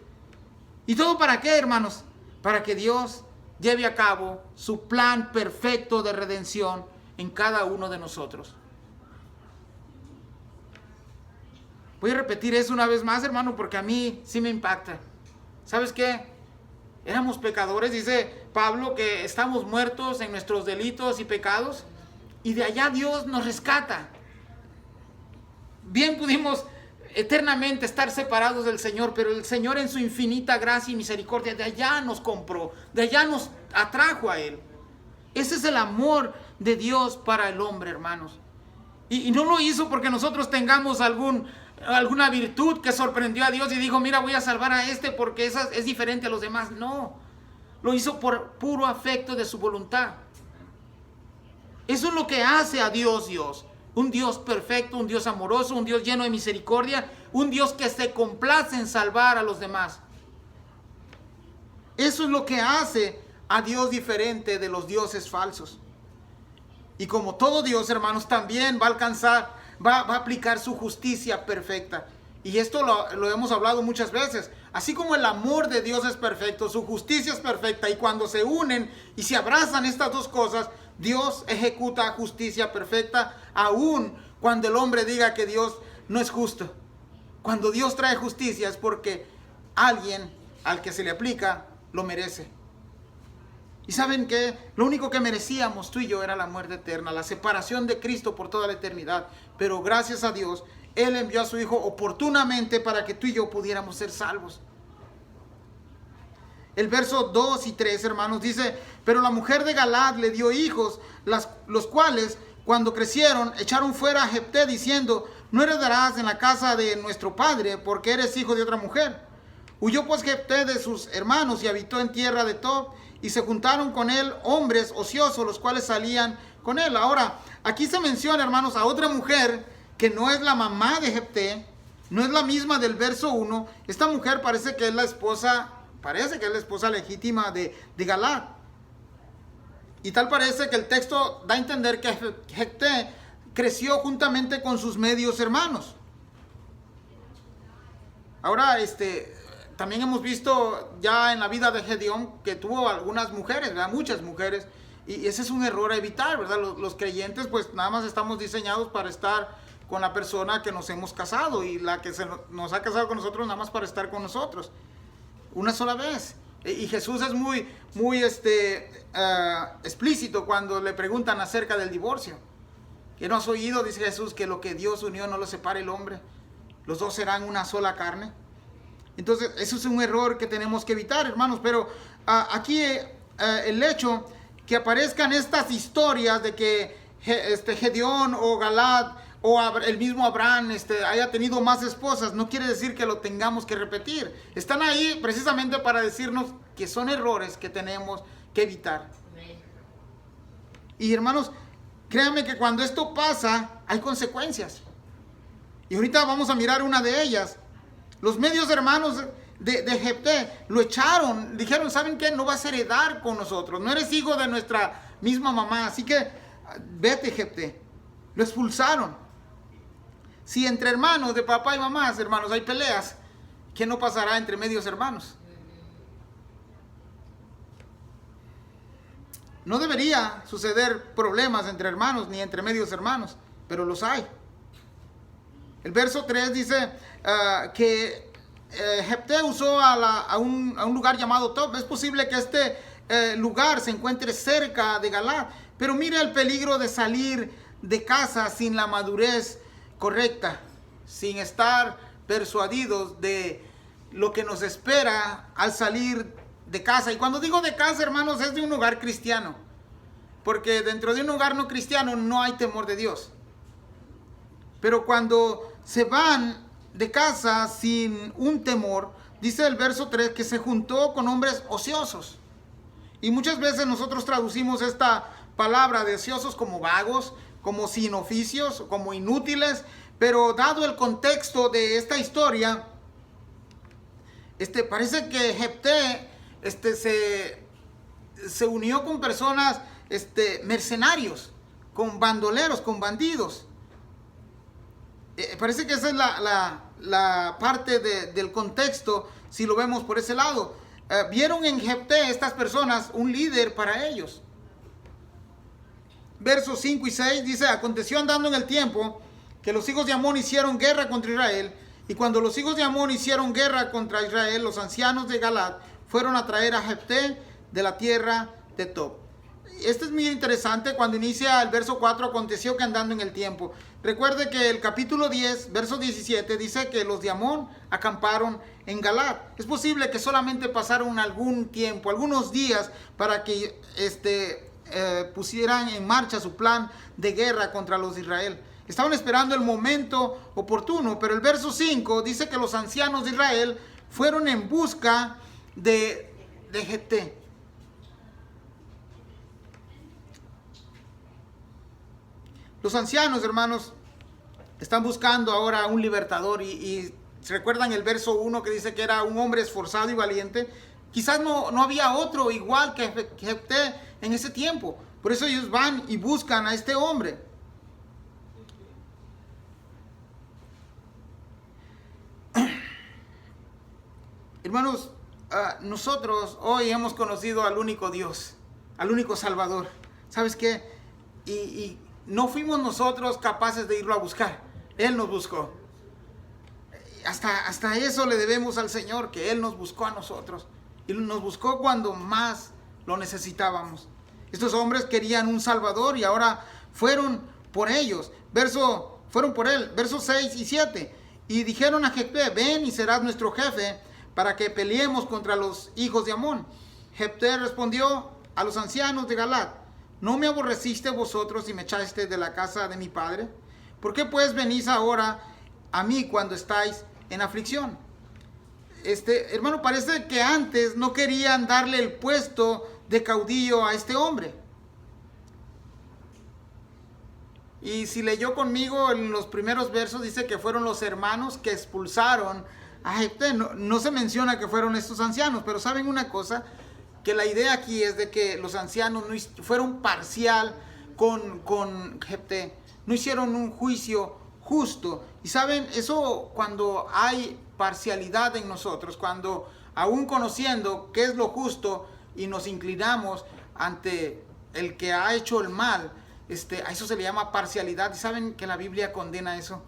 Speaker 1: ¿Y todo para qué, hermanos? para que Dios lleve a cabo su plan perfecto de redención en cada uno de nosotros. Voy a repetir eso una vez más, hermano, porque a mí sí me impacta. ¿Sabes qué? Éramos pecadores, dice Pablo, que estamos muertos en nuestros delitos y pecados, y de allá Dios nos rescata. Bien pudimos eternamente estar separados del Señor, pero el Señor en su infinita gracia y misericordia de allá nos compró, de allá nos atrajo a Él. Ese es el amor de Dios para el hombre, hermanos. Y no lo hizo porque nosotros tengamos alguna virtud que sorprendió a Dios y dijo, mira, voy a salvar a este porque es diferente a los demás. No, lo hizo por puro afecto de su voluntad. Eso es lo que hace a Dios, Dios. Un Dios perfecto, un Dios amoroso, un Dios lleno de misericordia, un Dios que se complace en salvar a los demás. Eso es lo que hace a Dios diferente de los dioses falsos. Y como todo Dios, hermanos, también va a aplicar su justicia perfecta. Y esto lo hemos hablado muchas veces. Así como el amor de Dios es perfecto, su justicia es perfecta. Y cuando se unen y se abrazan estas dos cosas, Dios ejecuta justicia perfecta, aun cuando el hombre diga que Dios no es justo. Cuando Dios trae justicia es porque alguien al que se le aplica lo merece. Y ¿saben qué? Lo único que merecíamos tú y yo era la muerte eterna, la separación de Cristo por toda la eternidad. Pero gracias a Dios, Él envió a su Hijo oportunamente para que tú y yo pudiéramos ser salvos. El verso 2 y 3, hermanos, dice, pero la mujer de Galaad le dio hijos, los cuales, cuando crecieron, echaron fuera a Jefté, diciendo, no heredarás en la casa de nuestro padre, porque eres hijo de otra mujer. Huyó pues Jefté de sus hermanos y habitó en tierra de Tob, y se juntaron con él hombres ociosos, los cuales salían con él. Ahora, aquí se menciona, hermanos, a otra mujer que no es la mamá de Jefté, no es la misma del verso 1. Esta mujer parece que es la esposa legítima de Galaad. Y tal parece que el texto da a entender que Jefté creció juntamente con sus medios hermanos. Ahora, también hemos visto ya en la vida de Gedeón que tuvo algunas mujeres, ¿verdad? Muchas mujeres, y ese es un error a evitar, ¿verdad? Los creyentes pues nada más estamos diseñados para estar con la persona que nos hemos casado, y la que nos ha casado con nosotros nada más para estar con nosotros una sola vez. Y Jesús es muy explícito cuando le preguntan acerca del divorcio. ¿Que no has oído, dice Jesús, que lo que Dios unió no lo separe el hombre? Los dos serán una sola carne. Entonces, eso es un error que tenemos que evitar, hermanos. Pero aquí el hecho que aparezcan estas historias de que Gedeón o Galaad o el mismo Abraham haya tenido más esposas, no quiere decir que lo tengamos que repetir. Están ahí precisamente para decirnos que son errores que tenemos que evitar. Y hermanos, créanme que cuando esto pasa, hay consecuencias. Y ahorita vamos a mirar una de ellas. Los medios hermanos de Jefté lo echaron, dijeron, ¿saben qué? No vas a heredar con nosotros, no eres hijo de nuestra misma mamá, así que vete, Jefté. Lo expulsaron. Si entre hermanos de papá y mamás, hermanos, hay peleas, ¿qué no pasará entre medios hermanos? No debería suceder problemas entre hermanos ni entre medios hermanos, pero los hay. El verso 3 dice que Jefté usó a un lugar llamado Tob. Es posible que este lugar se encuentre cerca de Galaad, pero mire el peligro de salir de casa sin la madurez correcta, sin estar persuadidos de lo que nos espera al salir de casa. Y cuando digo de casa, hermanos, es de un hogar cristiano, porque dentro de un hogar no cristiano no hay temor de Dios. Pero cuando se van de casa sin un temor, dice el verso 3 que se juntó con hombres ociosos. Y muchas veces nosotros traducimos esta palabra de ociosos como vagos, como sin oficios, como inútiles. Pero dado el contexto de esta historia, parece que Jefté se unió con personas mercenarios, con bandoleros, con bandidos. Parece que esa es la parte del contexto, si lo vemos por ese lado. vieron en Jefté, estas personas, un líder para ellos. Versos 5 y 6 dice: aconteció andando en el tiempo que los hijos de Amón hicieron guerra contra Israel, y cuando los hijos de Amón hicieron guerra contra Israel, los ancianos de Galaad fueron a traer a Jefté de la tierra de Tob. Este es muy interesante. Cuando inicia el verso 4, aconteció que andando en el tiempo. Recuerde que el capítulo 10, verso 17, dice que los de Amón acamparon en Galaad. Es posible que solamente pasaron algún tiempo, algunos días, para que pusieran en marcha su plan de guerra contra los de Israel. Estaban esperando el momento oportuno, pero el verso 5 dice que los ancianos de Israel fueron en busca de Jefté. Los ancianos, hermanos, están buscando ahora un libertador y recuerdan el verso 1 que dice que era un hombre esforzado y valiente. Quizás no había otro igual que Jefté en ese tiempo. Por eso ellos van y buscan a este hombre. Hermanos, nosotros hoy hemos conocido al único Dios, al único Salvador. ¿Sabes qué? Y no fuimos nosotros capaces de irlo a buscar. Él nos buscó. Hasta eso le debemos al Señor, que Él nos buscó a nosotros. Y nos buscó cuando más lo necesitábamos. Estos hombres querían un Salvador y ahora fueron por ellos. Fueron por Él. Versos 6 y 7. Y dijeron a Jefté: ven y serás nuestro jefe para que peleemos contra los hijos de Amón. Jefté respondió a los ancianos de Galaad: ¿no me aborreciste vosotros y me echaste de la casa de mi padre? ¿Por qué pues venís ahora a mí cuando estáis en aflicción? Hermano, parece que antes no querían darle el puesto de caudillo a este hombre. Y si leyó conmigo en los primeros versos, dice que fueron los hermanos que expulsaron a Jefté. No se menciona que fueron estos ancianos, pero ¿saben una cosa? Que la idea aquí es de que los ancianos no fueron parcial con Jefté. No hicieron un juicio justo. Y saben, eso cuando hay parcialidad en nosotros, cuando aún conociendo qué es lo justo y nos inclinamos ante el que ha hecho el mal, a eso se le llama parcialidad. ¿Y saben que la Biblia condena eso?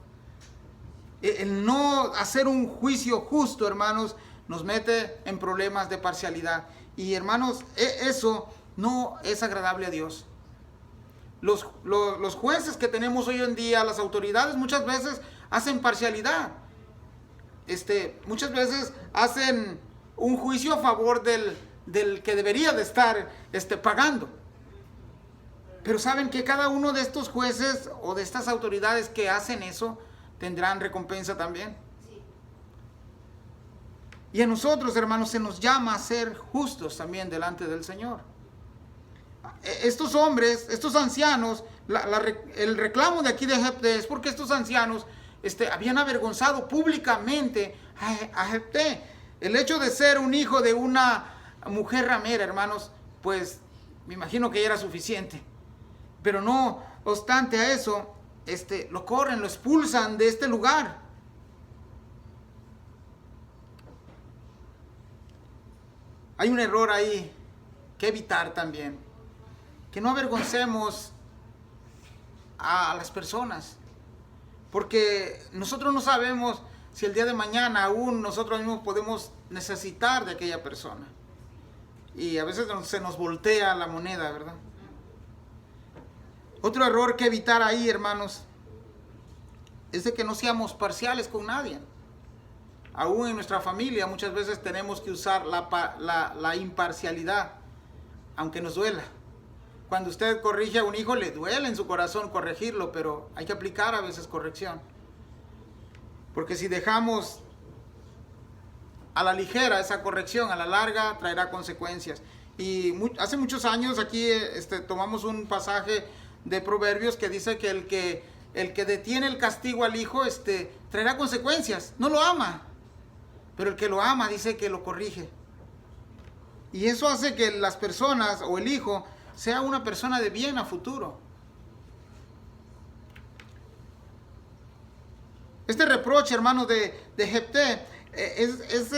Speaker 1: El no hacer un juicio justo, hermanos, nos mete en problemas de parcialidad. Y hermanos, eso no es agradable a Dios. Los jueces que tenemos hoy en día, las autoridades, muchas veces hacen parcialidad. Muchas veces hacen un juicio a favor del que debería de estar pagando. Pero saben que cada uno de estos jueces o de estas autoridades que hacen eso tendrán recompensa también. Y a nosotros, hermanos, se nos llama a ser justos también delante del Señor. Estos hombres, estos ancianos, el reclamo de aquí de Jefté es porque estos ancianos habían avergonzado públicamente a Jefté. El hecho de ser un hijo de una mujer ramera, hermanos, pues me imagino que ya era suficiente. Pero no obstante a eso, lo corren, lo expulsan de este lugar. Hay un error ahí que evitar también. Que no avergoncemos a las personas. Porque nosotros no sabemos si el día de mañana aún nosotros mismos podemos necesitar de aquella persona. Y a veces se nos voltea la moneda, ¿verdad? Otro error que evitar ahí, hermanos, es de que no seamos parciales con nadie. Aún en nuestra familia muchas veces tenemos que usar la imparcialidad, aunque nos duela. Cuando usted corrige a un hijo, le duele en su corazón corregirlo, pero hay que aplicar a veces corrección. Porque si dejamos a la ligera esa corrección, a la larga traerá consecuencias. Y hace muchos años aquí tomamos un pasaje de Proverbios que dice que el que detiene el castigo al hijo traerá consecuencias. No lo ama, pero el que lo ama dice que lo corrige. Y eso hace que las personas o el hijo sea una persona de bien a futuro. Este reproche, hermanos, de Jefté es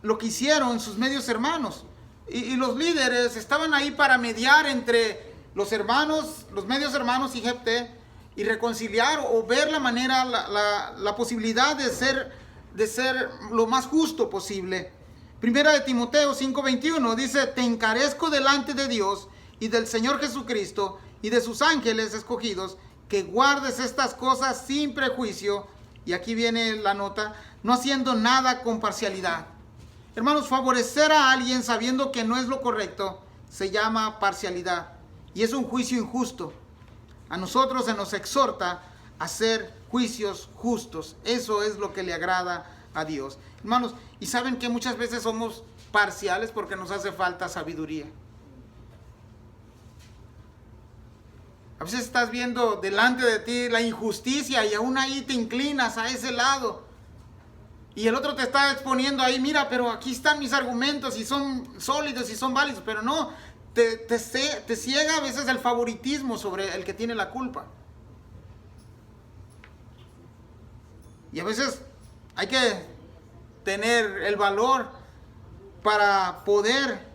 Speaker 1: lo que hicieron sus medios hermanos. Y los líderes estaban ahí para mediar entre los hermanos, los medios hermanos y Jefté, y reconciliar o ver la manera, la posibilidad de ser lo más justo posible. Primera de Timoteo 5:21 dice: te encarezco delante de Dios y del Señor Jesucristo y de sus ángeles escogidos, que guardes estas cosas sin prejuicio. Y aquí viene la nota: no haciendo nada con parcialidad. Hermanos, favorecer a alguien sabiendo que no es lo correcto se llama parcialidad, y es un juicio injusto. A nosotros se nos exhorta a hacer juicios justos. Eso es lo que le agrada a Dios. Hermanos, y saben que muchas veces somos parciales porque nos hace falta sabiduría. A veces estás viendo delante de ti la injusticia y aún ahí te inclinas a ese lado. Y el otro te está exponiendo ahí: mira, pero aquí están mis argumentos y son sólidos y son válidos. Pero no, te ciega a veces el favoritismo sobre el que tiene la culpa. Y a veces hay que tener el valor para poder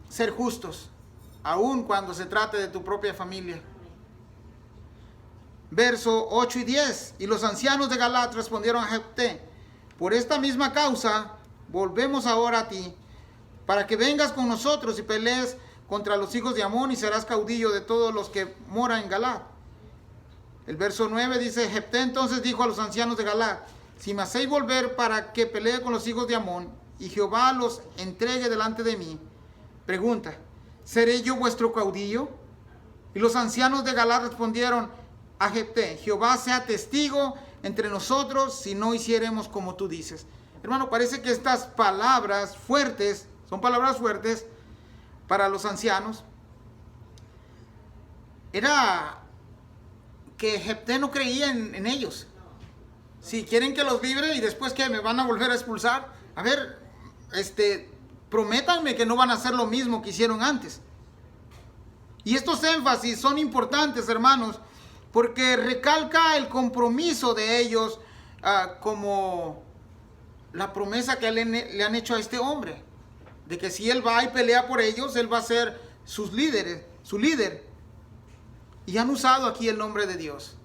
Speaker 1: ser justos, aun cuando se trate de tu propia familia. Verso 8 y 10. Y los ancianos de Galat respondieron a Jefté: por esta misma causa volvemos ahora a ti, para que vengas con nosotros y pelees contra los hijos de Amón, y serás caudillo de todos los que moran en Galat. El verso 9 dice: Jefté entonces dijo a los ancianos de Galat: si me hacéis volver para que pelee con los hijos de Amón, y Jehová los entregue delante de mí, pregunta: ¿seré yo vuestro caudillo? Y los ancianos de Galat respondieron a Jefté: Jehová sea testigo entre nosotros si no hiciéremos como tú dices. Hermano, parece que estas palabras fuertes son palabras fuertes para los ancianos. Era que Jefté no creía en ellos. Si quieren que los libre y después que me van a volver a expulsar, a ver, prométanme que no van a hacer lo mismo que hicieron antes. Y estos énfasis son importantes, hermanos, porque recalca el compromiso de ellos, como la promesa que le han hecho a este hombre, de que si él va y pelea por ellos, él va a ser su líder. Y han usado aquí el nombre de Dios.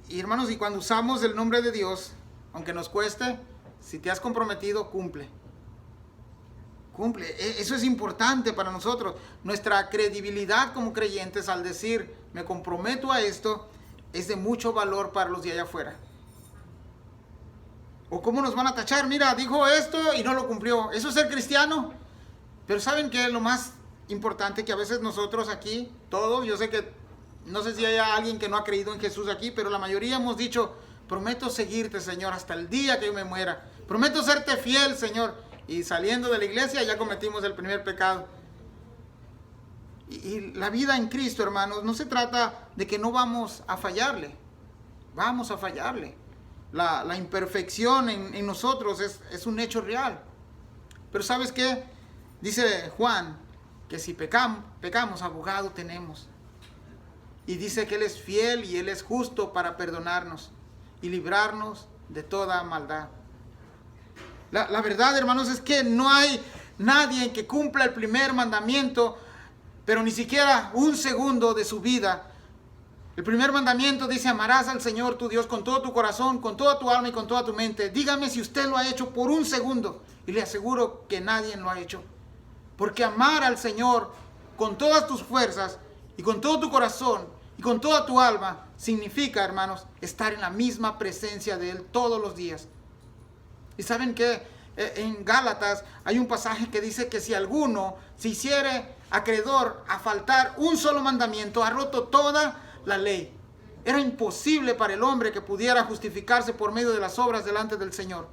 Speaker 1: Y hermanos, y cuando usamos el nombre de Dios, aunque nos cueste, si te has comprometido, cumple. Eso es importante para nosotros. Nuestra credibilidad como creyentes, al decir me comprometo a esto, es de mucho valor para los de allá afuera. ¿O cómo nos van a tachar? Mira, dijo esto y no lo cumplió. ¿Eso es ser cristiano? Pero ¿saben qué es lo más importante? Que a veces nosotros aquí, todos, yo sé que no sé si hay alguien que no ha creído en Jesús aquí, pero la mayoría hemos dicho: prometo seguirte, Señor, hasta el día que yo me muera. Prometo serte fiel, Señor. Y saliendo de la iglesia ya cometimos el primer pecado. Y la vida en Cristo, hermanos, no se trata de que no vamos a fallarle. Vamos a fallarle. La imperfección en nosotros es un hecho real. Pero ¿sabes qué? Dice Juan que si pecamos, abogado tenemos. Y dice que Él es fiel y Él es justo para perdonarnos y librarnos de toda maldad. La verdad, hermanos, es que no hay nadie que cumpla el primer mandamiento, pero ni siquiera un segundo de su vida. El primer mandamiento dice: amarás al Señor tu Dios con todo tu corazón, con toda tu alma y con toda tu mente. Dígame si usted lo ha hecho por un segundo, y le aseguro que nadie lo ha hecho. Porque amar al Señor con todas tus fuerzas y con todo tu corazón y con toda tu alma significa, hermanos, estar en la misma presencia de Él todos los días. Y saben que en Gálatas hay un pasaje que dice que si alguno se hiciere acreedor a faltar un solo mandamiento, ha roto toda la ley. Era imposible para el hombre que pudiera justificarse por medio de las obras delante del Señor.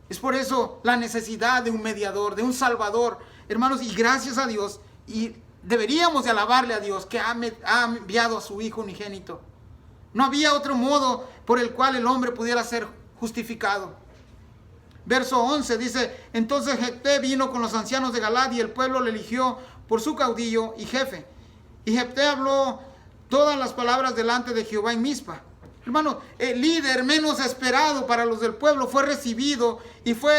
Speaker 1: Es por eso la necesidad de un mediador, de un salvador, hermanos, y gracias a Dios, y deberíamos de alabarle a Dios que ha enviado a su Hijo unigénito. No había otro modo por el cual el hombre pudiera ser justificado. Verso 11 dice: entonces Jefté vino con los ancianos de Galat y el pueblo le eligió por su caudillo y jefe. Y Jefté habló todas las palabras delante de Jehová en Mizpa. Hermano, el líder menos esperado para los del pueblo fue recibido y fue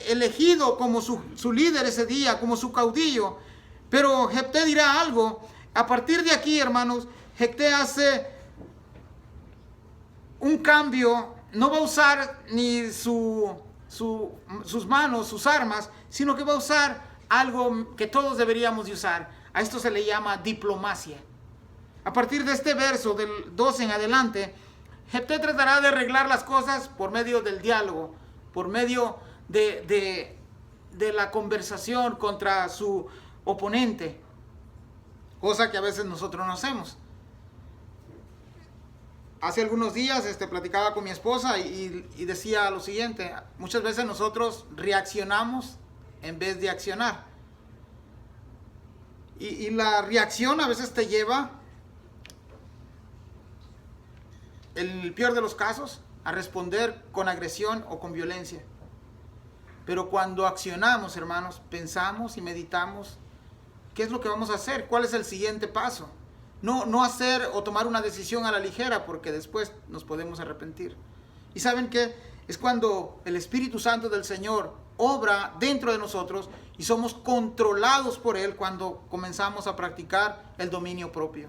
Speaker 1: elegido como su líder ese día, como su caudillo. Pero Jefté dirá algo. A partir de aquí, hermanos, Jefté hace un cambio. No va a usar ni sus manos, sus armas, sino que va a usar algo que todos deberíamos de usar. A esto se le llama diplomacia. A partir de este verso, del 12 en adelante, Jefté tratará de arreglar las cosas por medio del diálogo, por medio de la conversación contra su oponente, cosa que a veces nosotros no hacemos. Hace algunos días platicaba con mi esposa y decía lo siguiente: muchas veces nosotros reaccionamos en vez de accionar. Y la reacción a veces te lleva, en el peor de los casos, a responder con agresión o con violencia. Pero cuando accionamos, hermanos, pensamos y meditamos, ¿qué es lo que vamos a hacer? ¿Cuál es el siguiente paso? No hacer o tomar una decisión a la ligera, porque después nos podemos arrepentir. ¿Y saben qué? Es cuando el Espíritu Santo del Señor obra dentro de nosotros y somos controlados por Él, cuando comenzamos a practicar el dominio propio.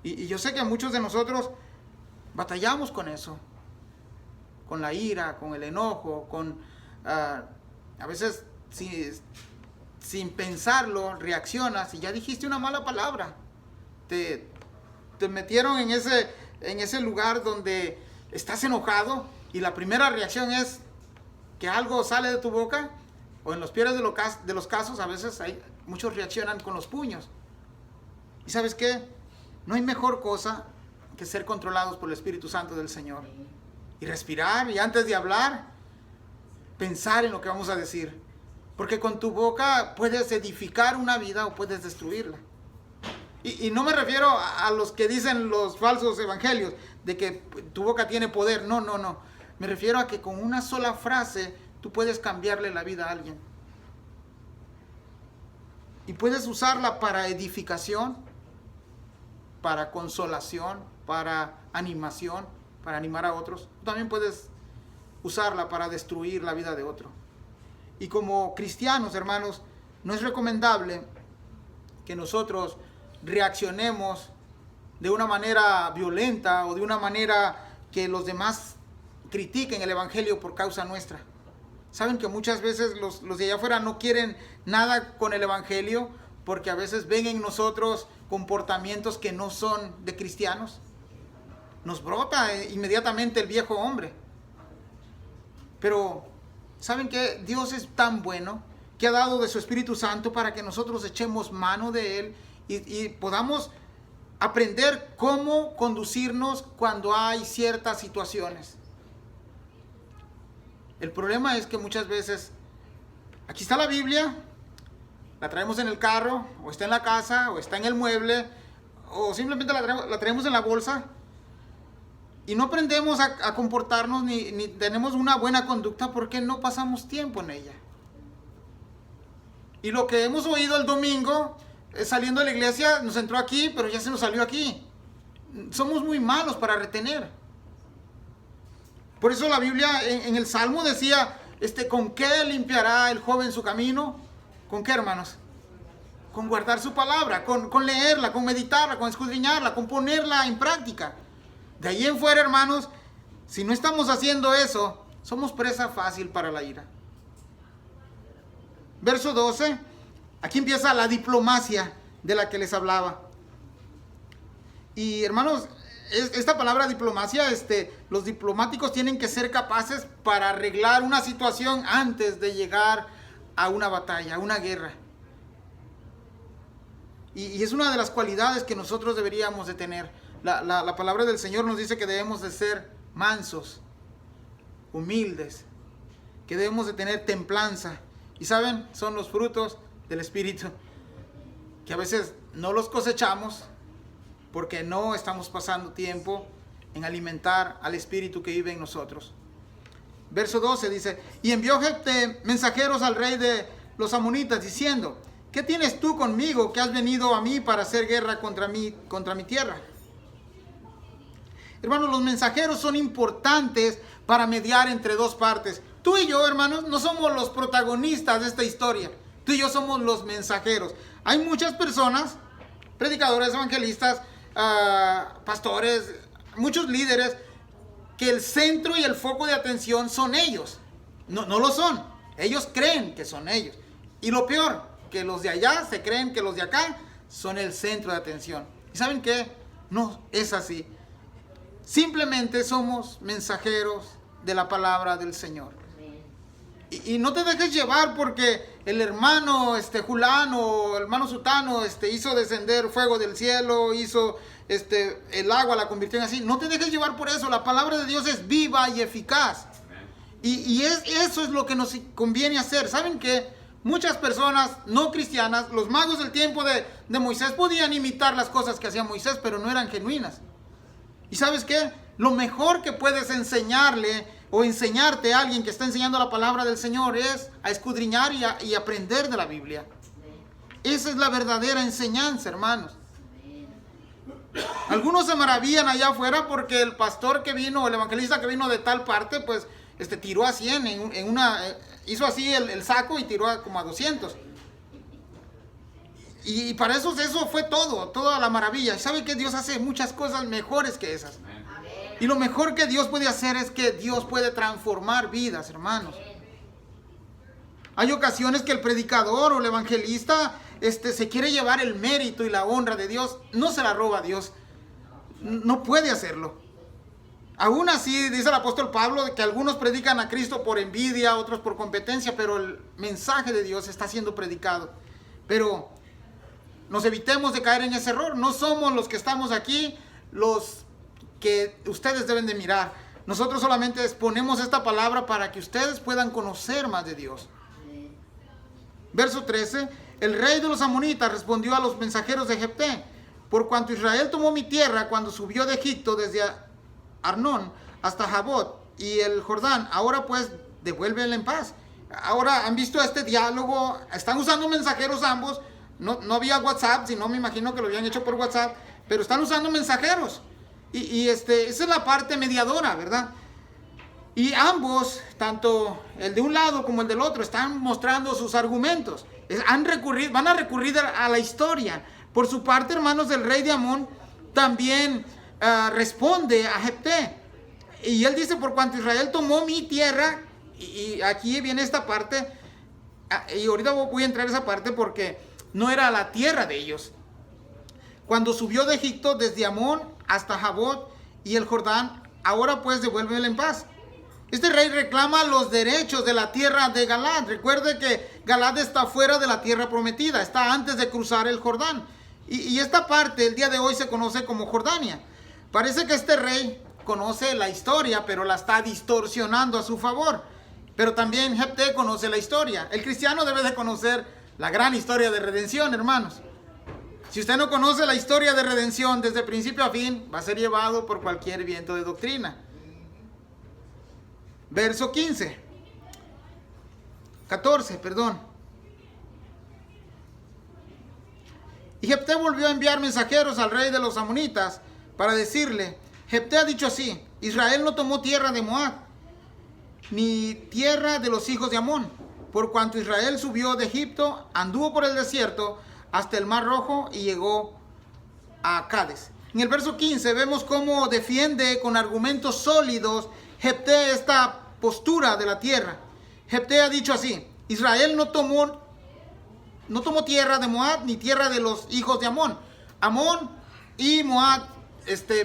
Speaker 1: Y yo sé que muchos de nosotros batallamos con eso, con la ira, con el enojo, a veces sin pensarlo reaccionas y ya dijiste una mala palabra. Te metieron en ese lugar donde estás enojado y la primera reacción es que algo sale de tu boca, o en los peores de los casos, a veces muchos reaccionan con los puños. ¿Y sabes qué? No hay mejor cosa que ser controlados por el Espíritu Santo del Señor. Y respirar, y antes de hablar, pensar en lo que vamos a decir. Porque con tu boca puedes edificar una vida o puedes destruirla. Y no me refiero a los que dicen los falsos evangelios, de que tu boca tiene poder. No. Me refiero a que con una sola frase tú puedes cambiarle la vida a alguien. Y puedes usarla para edificación, para consolación, para animación, para animar a otros. También puedes usarla para destruir la vida de otro. Y como cristianos, hermanos, no es recomendable que nosotros reaccionemos de una manera violenta o de una manera que los demás critiquen el evangelio por causa nuestra. Saben que muchas veces los de allá afuera no quieren nada con el evangelio, porque a veces ven en nosotros comportamientos que no son de cristianos. Nos brota inmediatamente el viejo hombre. Pero ¿saben qué? Dios es tan bueno que ha dado de su Espíritu Santo para que nosotros echemos mano de Él y podamos aprender cómo conducirnos cuando hay ciertas situaciones. El problema es que muchas veces, aquí está la Biblia, la traemos en el carro, o está en la casa, o está en el mueble, o simplemente la traemos en la bolsa, y no aprendemos a comportarnos ni tenemos una buena conducta porque no pasamos tiempo en ella. Y lo que hemos oído el domingo, saliendo de la iglesia, nos entró aquí, pero ya se nos salió aquí. Somos muy malos para retener. Por eso la Biblia en el Salmo decía, ¿con qué limpiará el joven su camino? ¿Con qué, hermanos? Con guardar su palabra, con leerla, con meditarla, con escudriñarla, con ponerla en práctica. De ahí en fuera, hermanos, si no estamos haciendo eso, somos presa fácil para la ira. Verso 12, aquí empieza la diplomacia de la que les hablaba. Y hermanos, esta palabra diplomacia, los diplomáticos tienen que ser capaces para arreglar una situación antes de llegar a una batalla, a una guerra. Y es una de las cualidades que nosotros deberíamos de tener. La palabra del Señor nos dice que debemos de ser mansos, humildes, que debemos de tener templanza. Y saben, son los frutos del Espíritu, que a veces no los cosechamos porque no estamos pasando tiempo en alimentar al Espíritu que vive en nosotros. Verso 12 dice, y envió Jefté mensajeros al rey de los amonitas diciendo, ¿qué tienes tú conmigo que has venido a mí para hacer guerra contra mi tierra? Hermanos, los mensajeros son importantes para mediar entre dos partes. Tú y yo, hermanos, no somos los protagonistas de esta historia. Tú y yo somos los mensajeros. Hay muchas personas, predicadores, evangelistas, pastores, muchos líderes, que el centro y el foco de atención son ellos. No lo son. Ellos creen que son ellos. Y lo peor, que los de allá se creen que los de acá son el centro de atención. ¿Y saben qué? No es así. Simplemente somos mensajeros de la palabra del Señor. Y no te dejes llevar porque el hermano Julano o el hermano Sutano hizo descender fuego del cielo, hizo el agua, la convirtió en así. No te dejes llevar por eso. La palabra de Dios es viva y eficaz. Eso es lo que nos conviene hacer. ¿Saben qué? Muchas personas no cristianas, los magos del tiempo de Moisés, podían imitar las cosas que hacía Moisés, pero no eran genuinas. ¿Y sabes qué? Lo mejor que puedes enseñarle o enseñarte a alguien que está enseñando la palabra del Señor es a escudriñar y aprender de la Biblia. Esa es la verdadera enseñanza, hermanos. Algunos se maravillan allá afuera porque el pastor que vino, el evangelista que vino de tal parte, pues tiró a 100 hizo así el saco y tiró como a 200. Y para eso fue toda la maravilla. ¿Y sabe que Dios hace muchas cosas mejores que esas? Y lo mejor que Dios puede hacer es que Dios puede transformar vidas, hermanos. Hay ocasiones que el predicador o el evangelista se quiere llevar el mérito y la honra de Dios. No se la roba a Dios. No puede hacerlo. Aún así, dice el apóstol Pablo, que algunos predican a Cristo por envidia, otros por competencia, pero el mensaje de Dios está siendo predicado. Pero nos evitemos de caer en ese error. No somos los que estamos aquí los que ustedes deben de mirar. Nosotros solamente exponemos esta palabra para que ustedes puedan conocer más de Dios. Verso 13. El rey de los amonitas respondió a los mensajeros de Jefté: por cuanto Israel tomó mi tierra cuando subió de Egipto desde Arnón hasta Jabot y el Jordán, ahora pues devuélvela en paz. Ahora han visto este diálogo, están usando mensajeros ambos. No había WhatsApp, sino me imagino que lo habían hecho por WhatsApp, pero están usando mensajeros. Esa es la parte mediadora, ¿verdad? Y ambos, tanto el de un lado como el del otro, están mostrando sus argumentos. Van a recurrir a la historia. Por su parte, hermanos, el rey de Amón también responde a Jefté. Y él dice: por cuanto Israel tomó mi tierra, y aquí viene esta parte, y ahorita voy a entrar a esa parte porque no era la tierra de ellos. Cuando subió de Egipto desde Amón hasta Jabot y el Jordán, ahora pues devuélvela en paz. Este rey reclama los derechos de la tierra de Galaad. Recuerde que Galaad está fuera de la tierra prometida, está antes de cruzar el Jordán. Y esta parte el día de hoy se conoce como Jordania. Parece que este rey conoce la historia, pero la está distorsionando a su favor. Pero también Jefté conoce la historia. El cristiano debe de conocer la gran historia de redención, hermanos. Si usted no conoce la historia de redención desde principio a fin, va a ser llevado por cualquier viento de doctrina. Verso 14. Y Jefté volvió a enviar mensajeros al rey de los amonitas para decirle: Jefté ha dicho así: Israel no tomó tierra de Moab, ni tierra de los hijos de Amón, por cuanto Israel subió de Egipto, anduvo por el desierto hasta el Mar Rojo y llegó a Cades. En el verso 15 vemos cómo defiende con argumentos sólidos Jefté esta postura de la tierra. Jefté ha dicho así: Israel no tomó tierra de Moab ni tierra de los hijos de Amón. Amón y Moab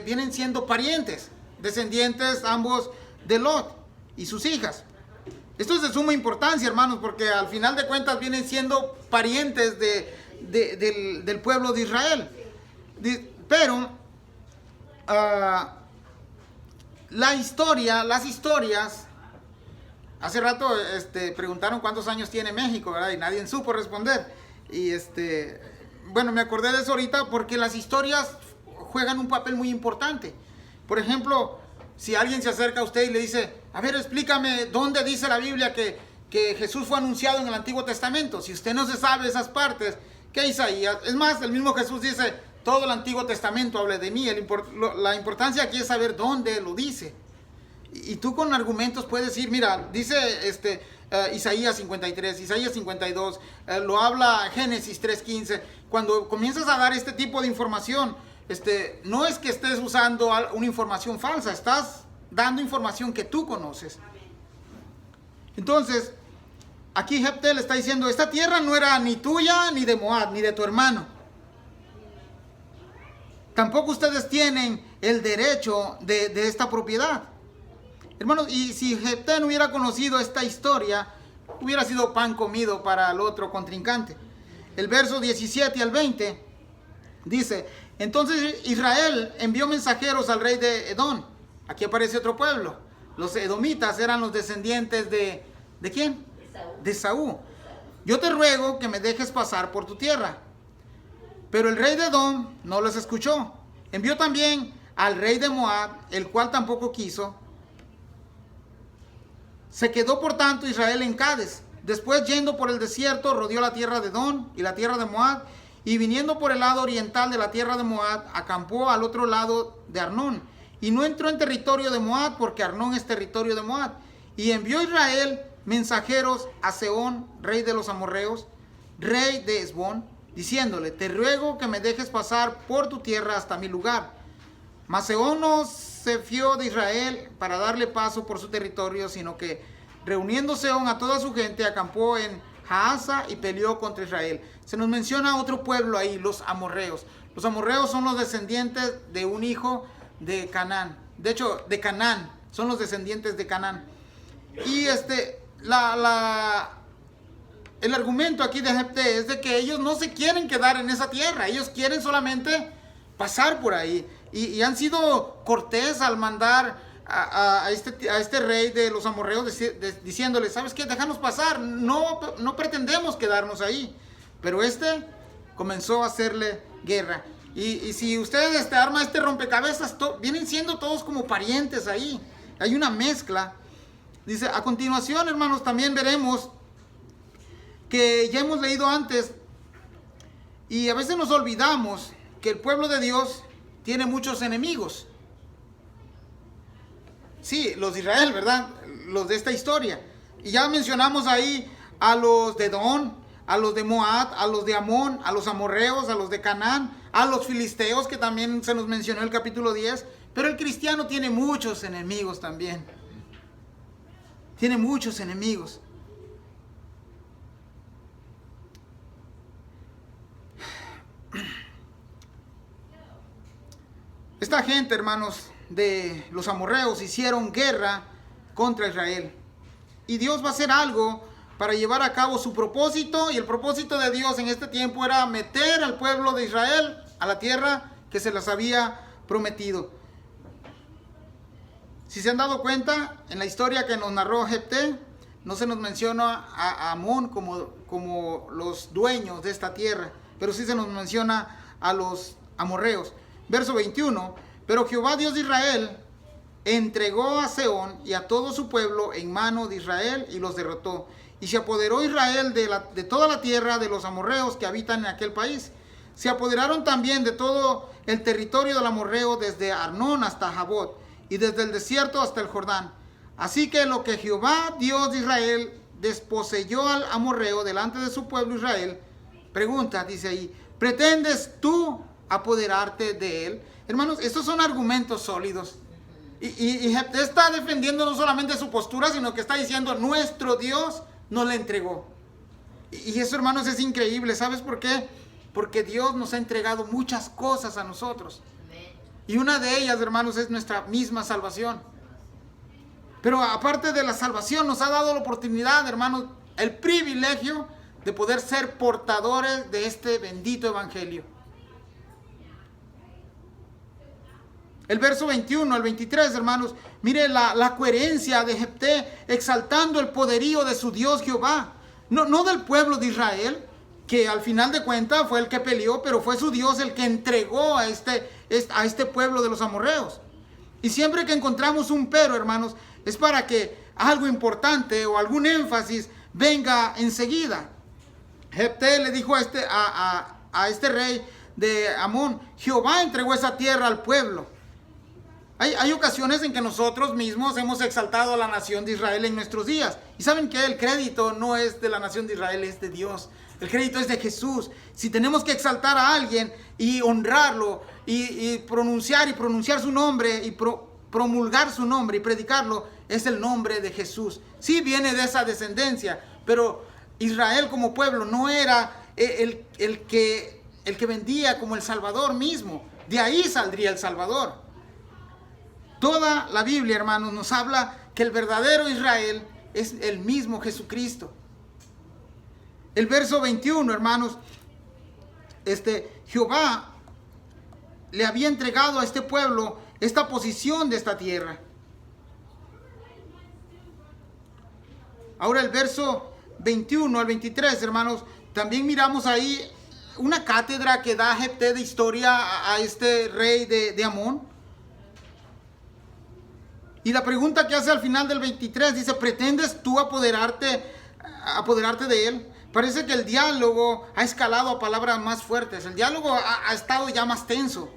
Speaker 1: vienen siendo parientes, descendientes ambos de Lot y sus hijas. Esto es de suma importancia, hermanos, porque al final de cuentas vienen siendo parientes del pueblo de Israel. Pero las historias, hace rato preguntaron cuántos años tiene México, ¿verdad? Y nadie supo responder. Y bueno, me acordé de eso ahorita porque las historias juegan un papel muy importante. Por ejemplo, si alguien se acerca a usted y le dice: a ver, explícame dónde dice la Biblia que Jesús fue anunciado en el Antiguo Testamento. Si usted no se sabe esas partes, ¿qué Isaías? Es más, el mismo Jesús dice: todo el Antiguo Testamento habla de mí. La importancia aquí es saber dónde lo dice. Y tú con argumentos puedes decir, mira, dice Isaías 53, Isaías 52, lo habla Génesis 3:15. Cuando comienzas a dar este tipo de información, no es que estés usando una información falsa, estás dando información que tú conoces. Entonces, aquí Jefté le está diciendo, esta tierra no era ni tuya, ni de Moab, ni de tu hermano. Tampoco ustedes tienen el derecho de esta propiedad. Hermanos, y si Jefté no hubiera conocido esta historia, hubiera sido pan comido para el otro contrincante. El verso 17 al 20 dice, entonces Israel envió mensajeros al rey de Edom. Aquí aparece otro pueblo. Los edomitas eran los descendientes ¿de quién? De Saúl. Yo te ruego que me dejes pasar por tu tierra. Pero el rey de Edom no los escuchó. Envió también al rey de Moab, el cual tampoco quiso. Se quedó por tanto Israel en Cades. Después, yendo por el desierto, rodeó la tierra de Edom y la tierra de Moab, y viniendo por el lado oriental de la tierra de Moab, acampó al otro lado de Arnón, y no entró en territorio de Moab, porque Arnón es territorio de Moab. Y envió Israel mensajeros a Sehón, rey de los amorreos, rey de Hesbón, diciéndole, te ruego que me dejes pasar por tu tierra hasta mi lugar. Mas Sehón no se fió de Israel para darle paso por su territorio, sino que reuniendo Sehón a toda su gente, acampó en Jahaza y peleó contra Israel. Se nos menciona otro pueblo ahí, los amorreos. Los amorreos son los descendientes de un hijo de Canaán. De hecho, de Canaán. Son los descendientes de Canaán. Y el argumento aquí de Jefté es de que ellos no se quieren quedar en esa tierra. Ellos quieren solamente pasar por ahí. Y han sido cortés al mandar a este rey de los amorreos diciéndole, ¿sabes qué? Déjanos pasar. No pretendemos quedarnos ahí. Pero comenzó a hacerle guerra. Y si ustedes arman rompecabezas, vienen siendo todos como parientes ahí. Hay una mezcla. Dice, a continuación, hermanos, también veremos que ya hemos leído antes, y a veces nos olvidamos que el pueblo de Dios tiene muchos enemigos. Sí, los de Israel, ¿verdad? Los de esta historia. Y ya mencionamos ahí a los de Edom, a los de Moab, a los de Amón, a los amorreos, a los de Canaán, a los filisteos, que también se nos mencionó en el capítulo 10. Pero el cristiano tiene muchos enemigos también. Tiene muchos enemigos. Esta gente, hermanos, de los amorreos hicieron guerra contra Israel. Y Dios va a hacer algo para llevar a cabo su propósito. Y el propósito de Dios en este tiempo era meter al pueblo de Israel a la tierra que se les había prometido. Si se han dado cuenta, en la historia que nos narró Jefté, no se nos menciona a Amón como los dueños de esta tierra, pero sí se nos menciona a los amorreos. Verso 21, pero Jehová Dios de Israel entregó a Sehón y a todo su pueblo en mano de Israel y los derrotó. Y se apoderó Israel de toda la tierra de los amorreos que habitan en aquel país. Se apoderaron también de todo el territorio del amorreo, desde Arnón hasta Jabot, y desde el desierto hasta el Jordán. Así que lo que Jehová Dios de Israel desposeyó al amorreo delante de su pueblo Israel, pregunta, dice ahí, ¿pretendes tú apoderarte de él? Hermanos, estos son argumentos sólidos. Y Jefté está defendiendo no solamente su postura, sino que está diciendo, nuestro Dios nos le entregó. Y eso, hermanos, es increíble. ¿Sabes por qué? Porque Dios nos ha entregado muchas cosas a nosotros. Y una de ellas, hermanos, es nuestra misma salvación. Pero aparte de la salvación, nos ha dado la oportunidad, hermanos, el privilegio de poder ser portadores de este bendito evangelio. El verso 21 al 23, hermanos, mire la coherencia de Jefté exaltando el poderío de su Dios Jehová. No del pueblo de Israel, que al final de cuentas fue el que peleó, pero fue su Dios el que entregó a este pueblo de los amorreos. Y siempre que encontramos un pero, hermanos, es para que algo importante o algún énfasis venga enseguida. Jefté le dijo a este rey, de Amón, Jehová entregó esa tierra al pueblo. Hay ocasiones en que nosotros mismos hemos exaltado a la nación de Israel en nuestros días. Y saben que el crédito no es de la nación de Israel, es de Dios. El crédito es de Jesús. Si tenemos que exaltar a alguien y honrarlo y pronunciar su nombre y promulgar su nombre y predicarlo, es el nombre de Jesús. Sí viene de esa descendencia, pero Israel como pueblo no era el que vendía como el Salvador mismo. De ahí saldría el Salvador. Toda la Biblia, hermanos, nos habla que el verdadero Israel es el mismo Jesucristo. El verso 21, hermanos, Jehová le había entregado a este pueblo esta posición de esta tierra. Ahora el verso 21 al 23, hermanos, también miramos ahí una cátedra que da Jefté de historia a este rey de Amón. Y la pregunta que hace al final del 23 dice, ¿pretendes tú apoderarte de él? Parece que el diálogo ha escalado a palabras más fuertes. El diálogo ha estado ya más tenso.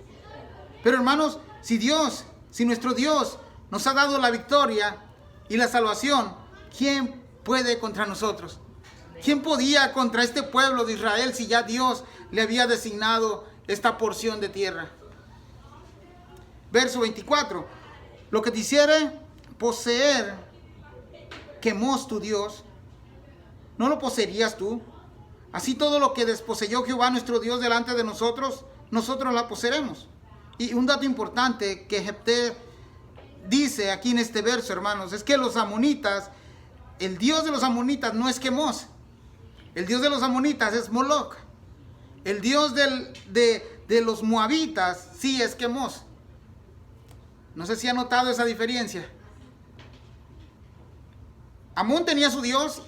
Speaker 1: Pero hermanos, si nuestro Dios nos ha dado la victoria y la salvación, ¿quién puede contra nosotros? ¿Quién podía contra este pueblo de Israel si ya Dios le había designado esta porción de tierra? Verso 24. Lo que te hiciere poseer Quemos tu Dios, ¿no lo poseerías tú? Así todo lo que desposeyó Jehová nuestro Dios delante de nosotros, nosotros la poseeremos. Y un dato importante que Jefté dice aquí en este verso, hermanos, es que los amonitas, el Dios de los amonitas no es Quemos. El Dios de los amonitas es Moloc. El Dios de los moabitas sí es Quemos. No sé si ha notado esa diferencia. Amón tenía su Dios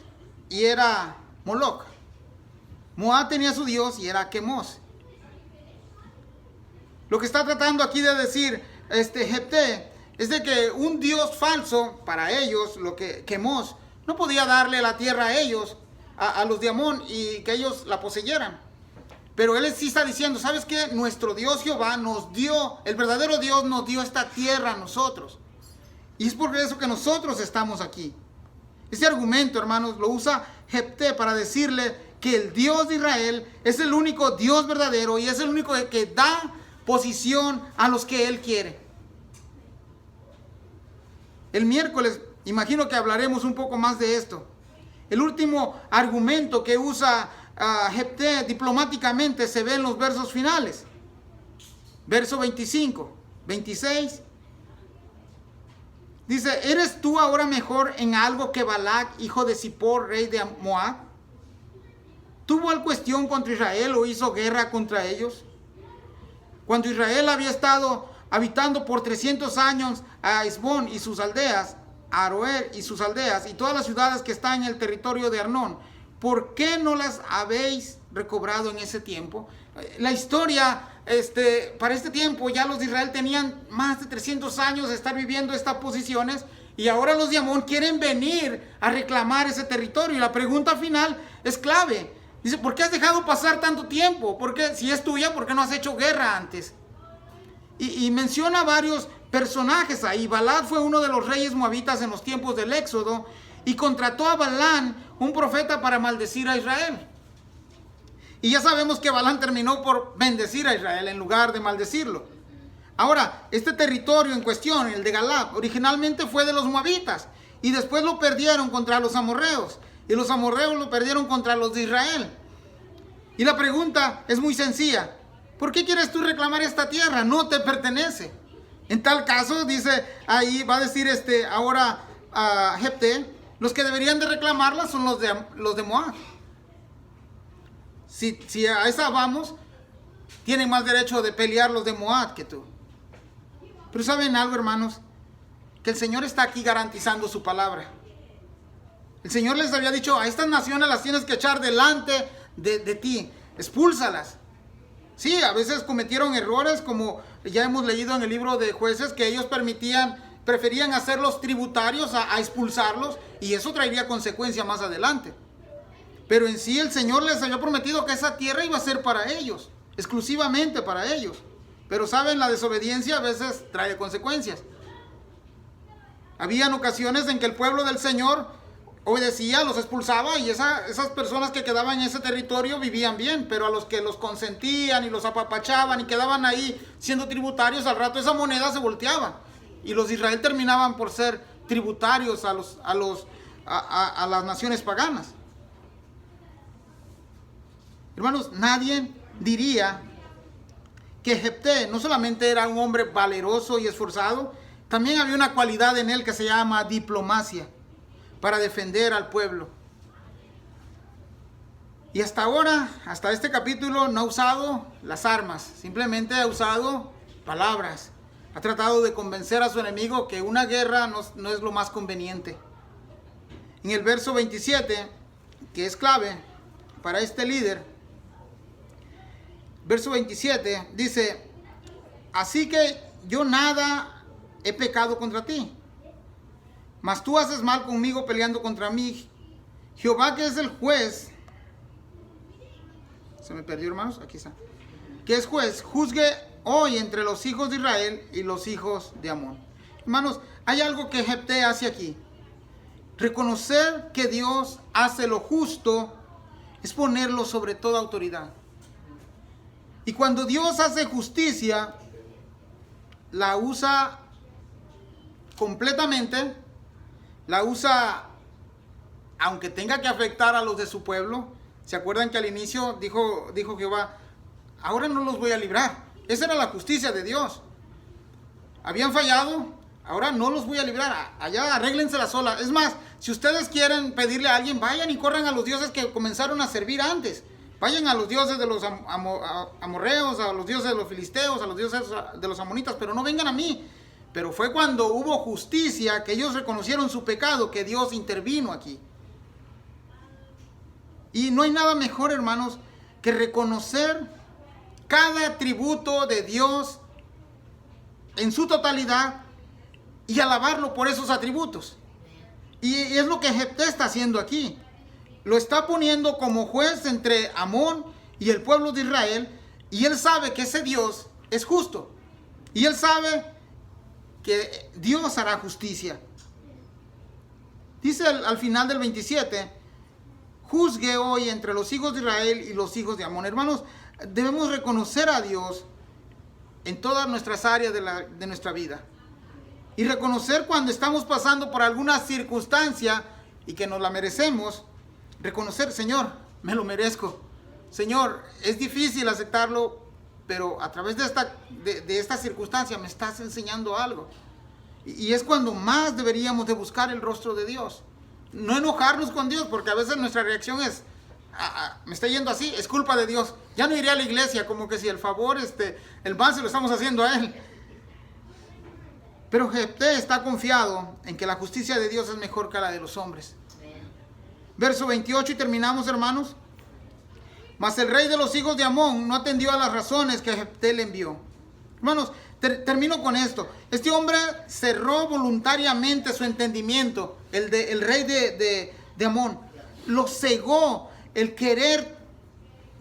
Speaker 1: y era Moloc. Moab tenía su Dios y era Quemos. Lo que está tratando aquí de decir Jefté es de que un Dios falso para ellos, lo que Quemos, no podía darle la tierra a ellos, a los de Amón, y que ellos la poseyeran. Pero él sí está diciendo, ¿sabes qué? Nuestro Dios Jehová nos dio, el verdadero Dios nos dio esta tierra a nosotros. Y es por eso que nosotros estamos aquí. Este argumento, hermanos, lo usa Jefté para decirle que el Dios de Israel es el único Dios verdadero y es el único que da posición a los que Él quiere. El miércoles, imagino que hablaremos un poco más de esto. El último argumento que usa Jefté diplomáticamente se ve en los versos finales. Verso 25, 26. Dice, ¿eres tú ahora mejor en algo que Balac, hijo de Zippor, rey de Moab? ¿Tuvo alguna cuestión contra Israel o hizo guerra contra ellos? Cuando Israel había estado habitando por 300 años a Hesbón y sus aldeas, a Aroer y sus aldeas, y todas las ciudades que están en el territorio de Arnón, ¿por qué no las habéis recobrado en ese tiempo? La historia, para este tiempo ya los de Israel tenían más de 300 años de estar viviendo estas posiciones, y ahora los de Amón quieren venir a reclamar ese territorio. Y la pregunta final es clave. Dice, ¿por qué has dejado pasar tanto tiempo? ¿Por qué, si es tuya, por qué no has hecho guerra antes? Y menciona varios personajes ahí. Balac fue uno de los reyes moabitas en los tiempos del Éxodo, y contrató a Balán, un profeta, para maldecir a Israel. Y ya sabemos que Balán terminó por bendecir a Israel en lugar de maldecirlo. Ahora, este territorio en cuestión, el de Galaad, originalmente fue de los moabitas, y después lo perdieron contra los amorreos, y los amorreos lo perdieron contra los de Israel. Y la pregunta es muy sencilla: ¿por qué quieres tú reclamar esta tierra? No te pertenece. En tal caso, dice ahí, va a decir ahora a Jefté, los que deberían de reclamarla son los de Moab. Si a esa vamos, tienen más derecho de pelear los de Moab que tú. Pero ¿saben algo, hermanos? Que el Señor está aquí garantizando su palabra. El Señor les había dicho, a estas naciones las tienes que echar delante de ti, expúlsalas. Sí, a veces cometieron errores, como ya hemos leído en el libro de Jueces, que ellos preferían hacerlos tributarios a expulsarlos, y eso traería consecuencias más adelante. Pero en sí el Señor les había prometido que esa tierra iba a ser para ellos. exclusivamente para ellos. Pero saben, la desobediencia a veces trae consecuencias. Habían ocasiones en que el pueblo del Señor obedecía, los expulsaba, y esas personas que quedaban en ese territorio vivían bien, pero a los que los consentían y los apapachaban y quedaban ahí siendo tributarios, al rato esa moneda se volteaba y los de Israel terminaban por ser tributarios a las naciones paganas. Hermanos, nadie diría que Jefté no solamente era un hombre valeroso y esforzado, también había una cualidad en él que se llama diplomacia, para defender al pueblo. Y hasta ahora, hasta este capítulo, no ha usado las armas, simplemente ha usado palabras. Ha tratado de convencer a su enemigo que una guerra no es lo más conveniente. En el verso 27, que es clave para este líder, verso 27 dice: así que yo nada he pecado contra ti, mas tú haces mal conmigo peleando contra mí. Jehová, que es el juez, se me perdió, hermanos, aquí está, que es juez, juzgue hoy entre los hijos de Israel y los hijos de Amón. Hermanos, hay algo que Jefté hace aquí. Reconocer que Dios hace lo justo es ponerlo sobre toda autoridad. Y cuando Dios hace justicia, la usa completamente, la usa aunque tenga que afectar a los de su pueblo. ¿Se acuerdan que al inicio dijo Jehová: ahora no los voy a librar? Esa era la justicia de Dios. Habían fallado, ahora no los voy a librar. Allá arréglensela sola. Es más, si ustedes quieren pedirle a alguien, vayan y corran a los dioses que comenzaron a servir antes. Vayan a los dioses de los amorreos, a los dioses de los filisteos, a los dioses de los amonitas, pero no vengan a mí. Pero fue cuando hubo justicia, que ellos reconocieron su pecado, que Dios intervino aquí. Y no hay nada mejor, hermanos, que reconocer cada atributo de Dios en su totalidad y alabarlo por esos atributos. Y es lo que Jefté está haciendo aquí. Lo está poniendo como juez entre Amón y el pueblo de Israel, y él sabe que ese Dios es justo. Y él sabe que Dios hará justicia. Dice al final del 27, juzgue hoy entre los hijos de Israel y los hijos de Amón. Hermanos, debemos reconocer a Dios en todas nuestras áreas de nuestra vida. Y reconocer cuando estamos pasando por alguna circunstancia y que nos la merecemos. Reconocer: Señor, me lo merezco. Señor, es difícil aceptarlo, pero a través de esta circunstancia me estás enseñando algo. Y es cuando más deberíamos de buscar el rostro de Dios. No enojarnos con Dios, porque a veces nuestra reacción es: me está yendo así, es culpa de Dios. Ya no iré a la iglesia, como que si el favor, el mal se lo estamos haciendo a Él. Pero Jefté está confiado en que la justicia de Dios es mejor que la de los hombres. Verso 28 y terminamos, hermanos. Mas el rey de los hijos de Amón no atendió a las razones que Jefté le envió. Hermanos, termino con esto. Este hombre cerró voluntariamente su entendimiento, el rey de Amón. Lo cegó el querer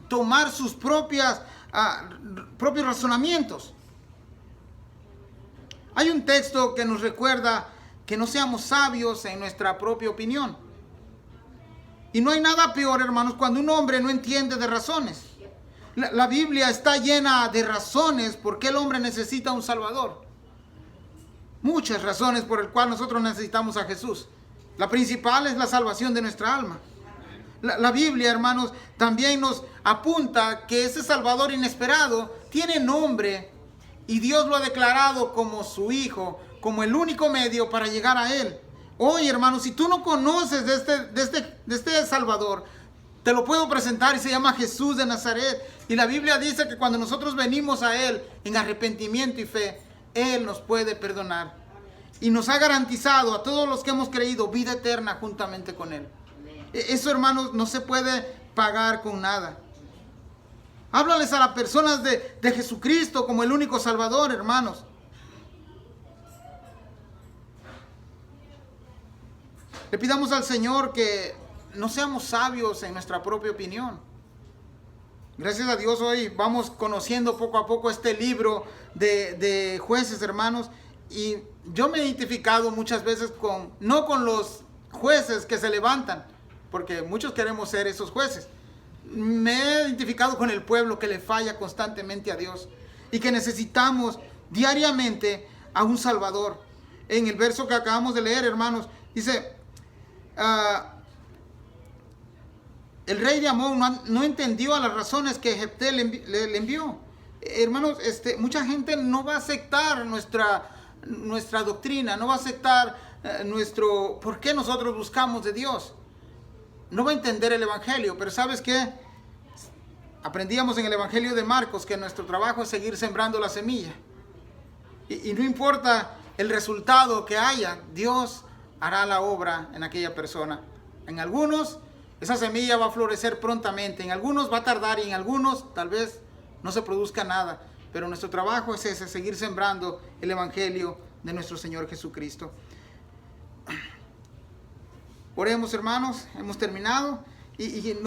Speaker 1: tomar sus propios razonamientos. Hay un texto que nos recuerda que no seamos sabios en nuestra propia opinión. Y no hay nada peor, hermanos, cuando un hombre no entiende de razones. La Biblia está llena de razones por qué el hombre necesita un Salvador. Muchas razones por las cuales nosotros necesitamos a Jesús. La principal es la salvación de nuestra alma. La Biblia, hermanos, también nos apunta que ese Salvador inesperado tiene nombre y Dios lo ha declarado como su Hijo, como el único medio para llegar a Él. Hoy, hermanos, si tú no conoces de este Salvador, te lo puedo presentar, y se llama Jesús de Nazaret. Y la Biblia dice que cuando nosotros venimos a Él en arrepentimiento y fe, Él nos puede perdonar. Y nos ha garantizado a todos los que hemos creído vida eterna juntamente con Él. Eso, hermanos, no se puede pagar con nada. Háblales a las personas de Jesucristo como el único Salvador, hermanos. Le pidamos al Señor que no seamos sabios en nuestra propia opinión. Gracias a Dios hoy vamos conociendo poco a poco este libro de Jueces, hermanos. Y yo me he identificado muchas veces no con los jueces que se levantan, porque muchos queremos ser esos jueces. Me he identificado con el pueblo que le falla constantemente a Dios y que necesitamos diariamente a un Salvador. En el verso que acabamos de leer, hermanos, dice... el rey de Amón no entendió a las razones que Jefté le envió. Hermanos, mucha gente no va a aceptar nuestra doctrina, no va a aceptar por qué nosotros buscamos de Dios. No va a entender el evangelio, pero ¿sabes qué? Aprendíamos en el evangelio de Marcos que nuestro trabajo es seguir sembrando la semilla. Y no importa el resultado que haya, Dios hará la obra en aquella persona. En algunos, esa semilla va a florecer prontamente, en algunos va a tardar y en algunos tal vez no se produzca nada. Pero nuestro trabajo es ese, seguir sembrando el evangelio de nuestro Señor Jesucristo. Oremos, hermanos, hemos terminado y